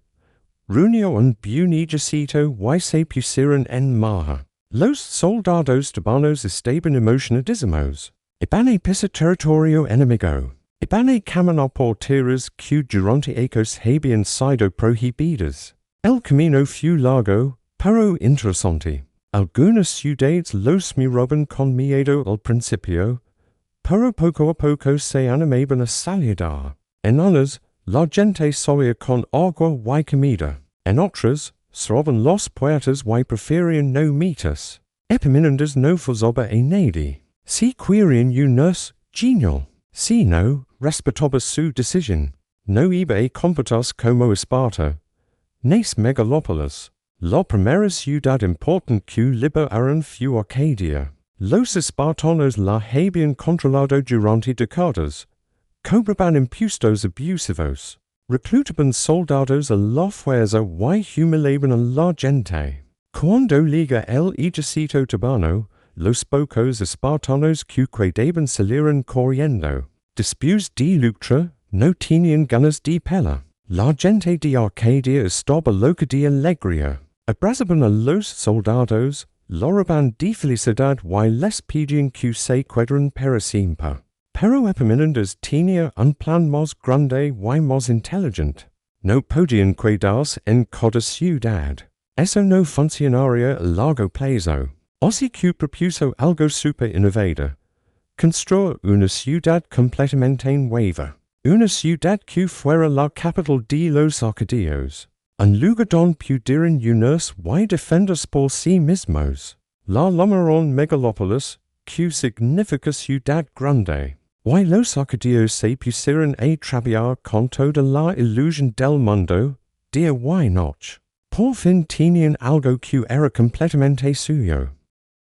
Reunió un buen ejército y se pusieron en marcha. Los soldados tebanos estaban emocionadísimos. Iban a pisar territorio enemigo. Iban a caminar por tierras que durante habían sido prohibidas. El camino fue largo, pero interesante. Algunas ciudades los miraban con miedo al principio, pero poco a poco se animaban a saludar. En unas, la gente salía con agua y comida. En otras, cerraban las puertas y preferían no meterse. Epaminondas no forzaba a nadie. Si querían unos, genial. Si no, respetaba su decisión. No iba a comportarse como Esparta. Nes megalópolis. La primera ciudad importante que liberaron fue Arcadia. Los espartanos la habían controlado durante décadas. Cobraban impuestos abusivos. Reclutaban soldados a la fuerza y humillaban a la gente. Cuando llega el ejército tebano, los pocos espartanos que quedaban salieron corriendo. Después de Leuctra, no tenían ganas de pelear. La gente de Arcadia estaba loca de alegría. Abrazaban a los soldados, loraban de felicidad y les pedían que se quedaran para siempre. Pero Epaminondas tenía un plan más grande y más inteligente. No podían quedarse en cada ciudad. Eso no funcionaría a largo plazo. Así que propuso algo super innovador. Construir una ciudad completamente nueva. Una ciudad que fuera la capital de los arcadios. Un lugar donde pudieran unirse y defenderse por sí mismos. La llamaron megalópolis, que significa ciudad grande. Y los arcadios se pusieron a trabajar con toda la ilusión del mundo, día y noche. Por fin tenían algo que era completamente suyo.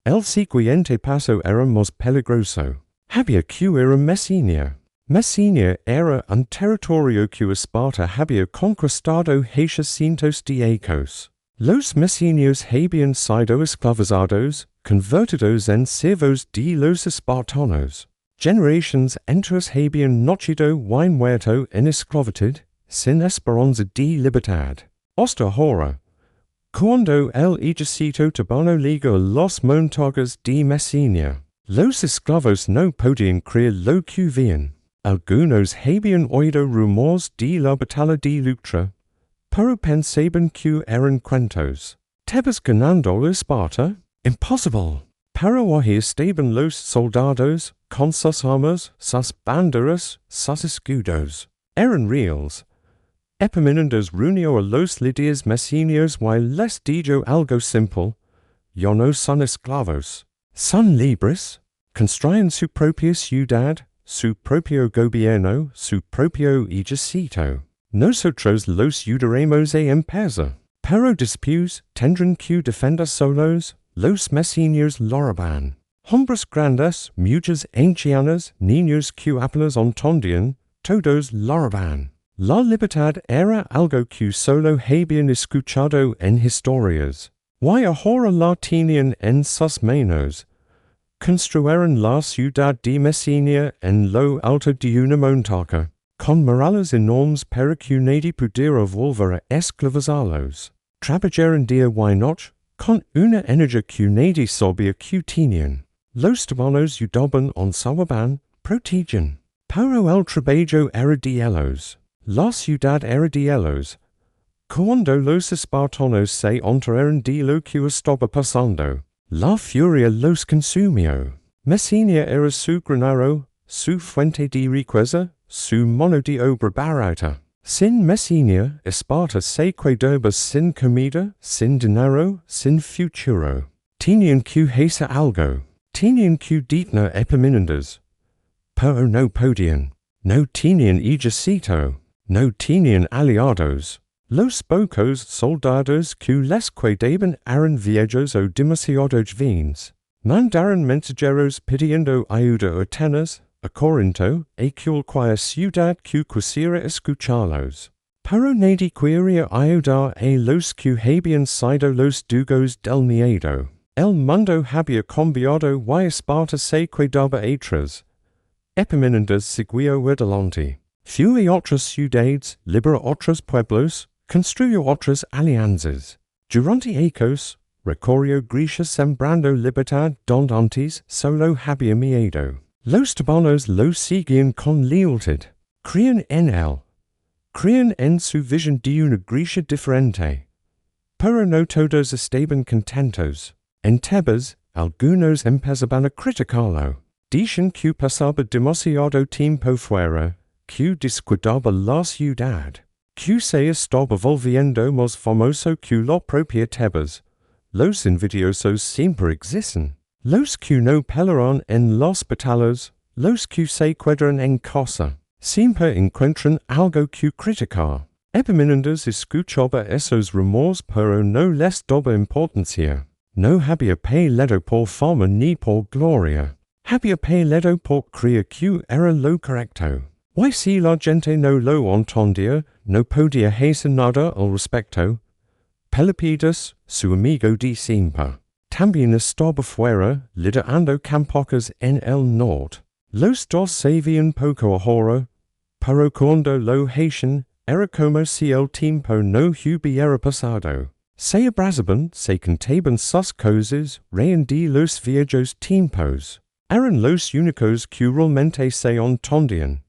El siguiente paso era más peligroso. Había que ir a Messenia. Messenia era un territorio que Esparta había conquistado hace cientos de años. Los messenios habían sido esclavizados, convertidos en siervos de los espartanos. Generaciones enteras habían nacido y muerto en esclavitud, sin esperanza de libertad. Hasta ahora, cuando el ejército tebano llegó a las montañas de Messenia, los esclavos no podían creer lo que veían. Algunos habían oído rumores de la Batalla de Leuctra, pero pensaban que eran cuentos. Tebas ganando a Esparta? Imposible. Pero ahí estaban los soldados, con sus armas, sus banderas, sus escudos. Eran reales. Epaminondas reunió a los líderes messenios y les dijo algo simple. Ya no son esclavos. Son libres. Construyen su propia ciudad, su propio gobierno, su propio ejército. Nosotros los ayudaremos a empezar. Pero después tendrán que defender solos. Los messenios loraban. Hombres grandes, mujeres ancianas, niños que apenas entendían, todos loraban. La libertad era algo que solo habían escuchado en historias. Y ahora la tenían en sus manos. Construyeron la ciudad de Messenia en lo alto de una montaña, con murallas enormes para que nadie pudiera volver a esclavizarlos. Trabajaron día y noche, con una energía que nadie sabía que tenían. Los tebanos ayudaban en salvaban, protegían. Pero el trabajo era de ellos. La ciudad era de ellos. Cuando los espartanos se enteraron de lo que estaba pasando, la furia los consumió. Messenia era su granero, su fuente de riqueza, su mano de obra barata. Sin Messenia, Esparta se quedaba sin comida, sin dinero, sin futuro. Tenían que hacer algo. Tenían que detener Epaminondas. Pero no podían. No tenían ejército. no tenian aliados, los pocos soldados que les quedaban eran viejos o demasiado vines. Mandaron mensajeros pidiendo ayuda a Atenas, a Corinto, a cualquier ciudad que quisiera escucharlos. Pero nadie quería ayudar a los que habían sido los dugos del miedo. El mundo había cambiado y Esparta se quedaba atrás. Epaminondas siguió adelante. Fue a otras ciudades, liberó otros pueblos, construyó otras alianzas. Durante años, recorrió Grecia sembrando libertad donde antes solo había miedo. Los Tebanos lo seguían con lealtad. Creían en él. Creían en su visión de una Grecia diferente. Pero no todos estaban contentos. En Tebas, algunos empezaban a criticarlo. Decían que pasaba demasiado tiempo fuera, que descuidaba la ciudad, que se estaba volviendo más famoso que la propia Tebas. Los envidiosos siempre existen. Los que no pelearon en las batallas, los que se quedaron en casa, siempre encuentran algo que criticar. Epaminondas escuchaba esos rumores pero no les daba importancia. No había peleado por fama ni por gloria. Había peleado por creer que era lo correcto. Y si la gente no lo entendía, no podía hacer nada al respecto. Pelopidas, su amigo de siempre, también estaba fuera, liderando campos en el norte. Los dos sabían poco ahora, pero cuando lo hacían, era como si el tiempo no hubiera pasado. Se abrazaban, se contaban sus cosas, reían de los viejos tiempos. Eran los únicos que realmente se entendían.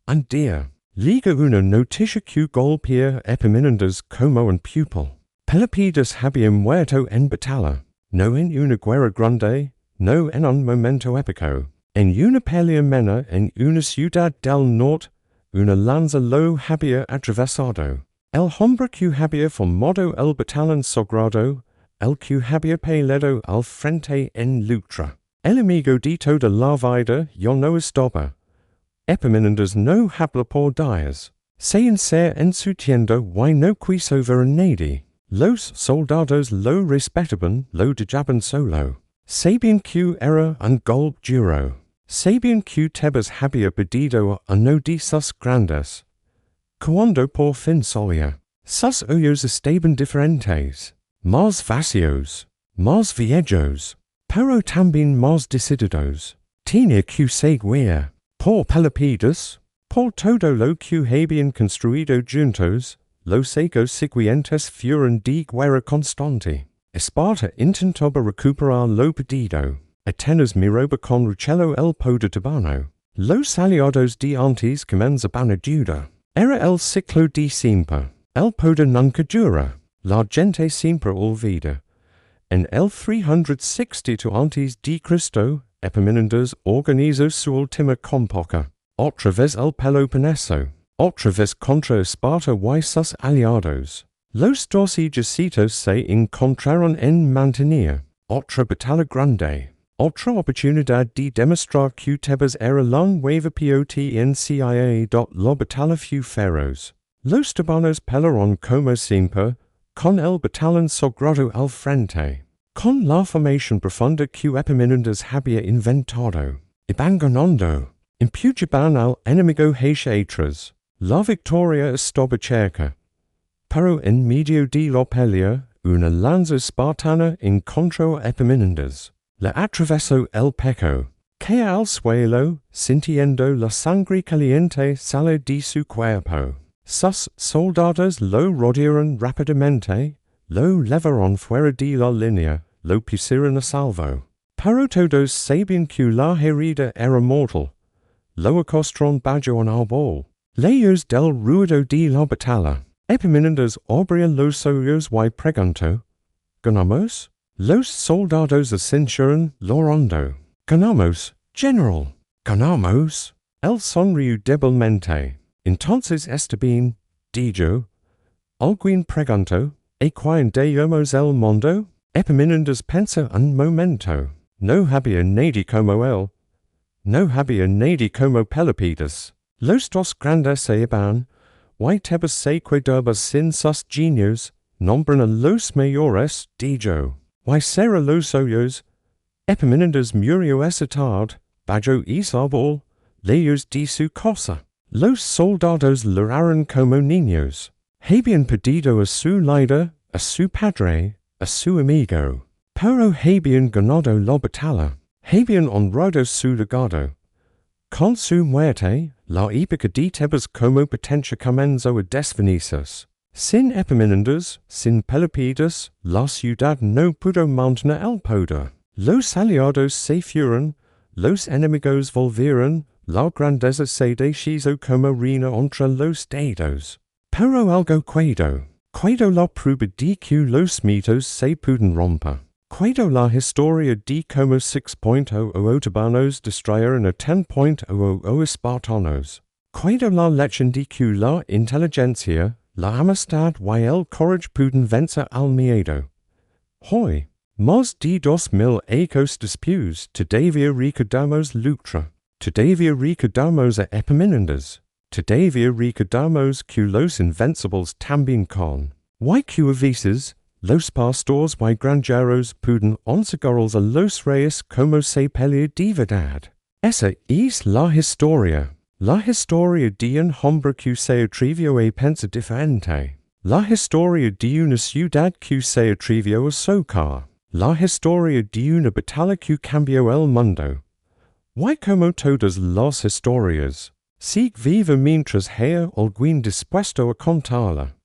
Un día, llega una noticia que golpea a Epaminondas como un pupil. Pelopidas había muerto en batalla, no en una guerra grande, no en un momento épico, en una pelea menor en una ciudad del norte, una lanza lo había atravesado. El hombre que había formado el batallón sagrado, el que había peleado al frente en Leuctra. El amigo de toda la vida ya no estaba. Epaminondas no habla por días. Se encerró en su tienda y no quiso ver a nadie. Los soldados lo respetaban, lo dejaban solo. Sabían que era un golpe duro. Sabían que Tebas había perdido uno de sus grandes. Cuando por fin salía, sus ojos estaban diferentes, más vacíos, más viejos, pero también más decididos. Tenía que seguir, por Pelopidas, por todo lo que habían construido juntos, los años siguientes fueron de guerra constante. Esparta intentaba recuperar lo perdido. Atenas miraba con recelo el poder tebano. Los aliados de antes comenzaban a dudar. Era el ciclo de siempre. El poder nunca dura. La gente siempre olvida. En el 360 antes de Cristo, Epaminondas organizó su última convoca. Otra vez el Peloponeso. Otra vez contra Esparta y sus aliados. Los dos ejércitos se encontraron en Mantinea. Otra batalla grande. Otra oportunidad de demostrar que Tebas era la nueva potencia. La batalla fue feroz. Los Tebanos pelearon como siempre, con el batallón sagrado al frente, con la formación profunda que Epaminondas había inventado. Iban ganando. Empujaban al enemigo hacia atrás. La victoria estaba cerca. Pero en medio de la pelea, una lanza espartana encontró a Epaminondas. Le atravesó el pecho. Cae al suelo, sintiendo la sangre caliente salir de su cuerpo. Sus soldados lo rodearon rápidamente, lo levaron fuera de la línea, lo pusieron a salvo. Pero todos sabían que la herida era mortal. Lo acostaron bajo un árbol. Lejos del ruido de la batalla, Epaminondas abrió los ojos y preguntó: ¿Ganamos? Los soldados asintieron llorando. ¿Ganamos, general? ¿Ganamos? Él sonrió débilmente. Entonces está bien, dijo. Alguien preguntó: ¿A quién damos el mundo? Epaminondas pensó un momento. No había nadie como él. No había nadie como Pelopidas. Los dos grandes se iban, y Tebas seque derbas sin sus genios, nombran a los mayores, dijo, y sera los hoyos, Epaminondas murio esitard, bajo isabol, leyos di su cosa. Los soldados luraron como niños. Habían pedido a su líder, a su padre, a su amigo. Pero habían ganado la batalla. Habían honrado su legado. Con su muerte, la época de Tebas como potencia comenzó a desvanecerse. Sin Epaminondas, sin Pelopidas, la ciudad no pudo mantener el poder. Los aliados se fueron, los enemigos volvieron, la grandeza se deshizo como reina entre los dedos. Pero algo quedó la prueba de que los mitos se puden romper. Quedó la historia de como 6.00 Tebanos destruyeron a 10.00 espartanos. Quedó la leyenda de que la inteligencia, la amistad y el courage puden vencer al miedo. Hoy, más de 2.000 años después, todavía recordamos Leuctra. Todavía recordamos a Epaminondas. Todavía recordamos que los invencibles también con. Y que a veces, los pastores y granjeros puden onsegarles a los reyes como se pelea de verdad. Esa es la historia. La historia de un hombre que se atrevió a pensar diferente. La historia de una ciudad que se atrevió a socar. La historia de una batalla que cambió el mundo. Y como todas las historias, sigue viva mientras haya alguien dispuesto a contarla.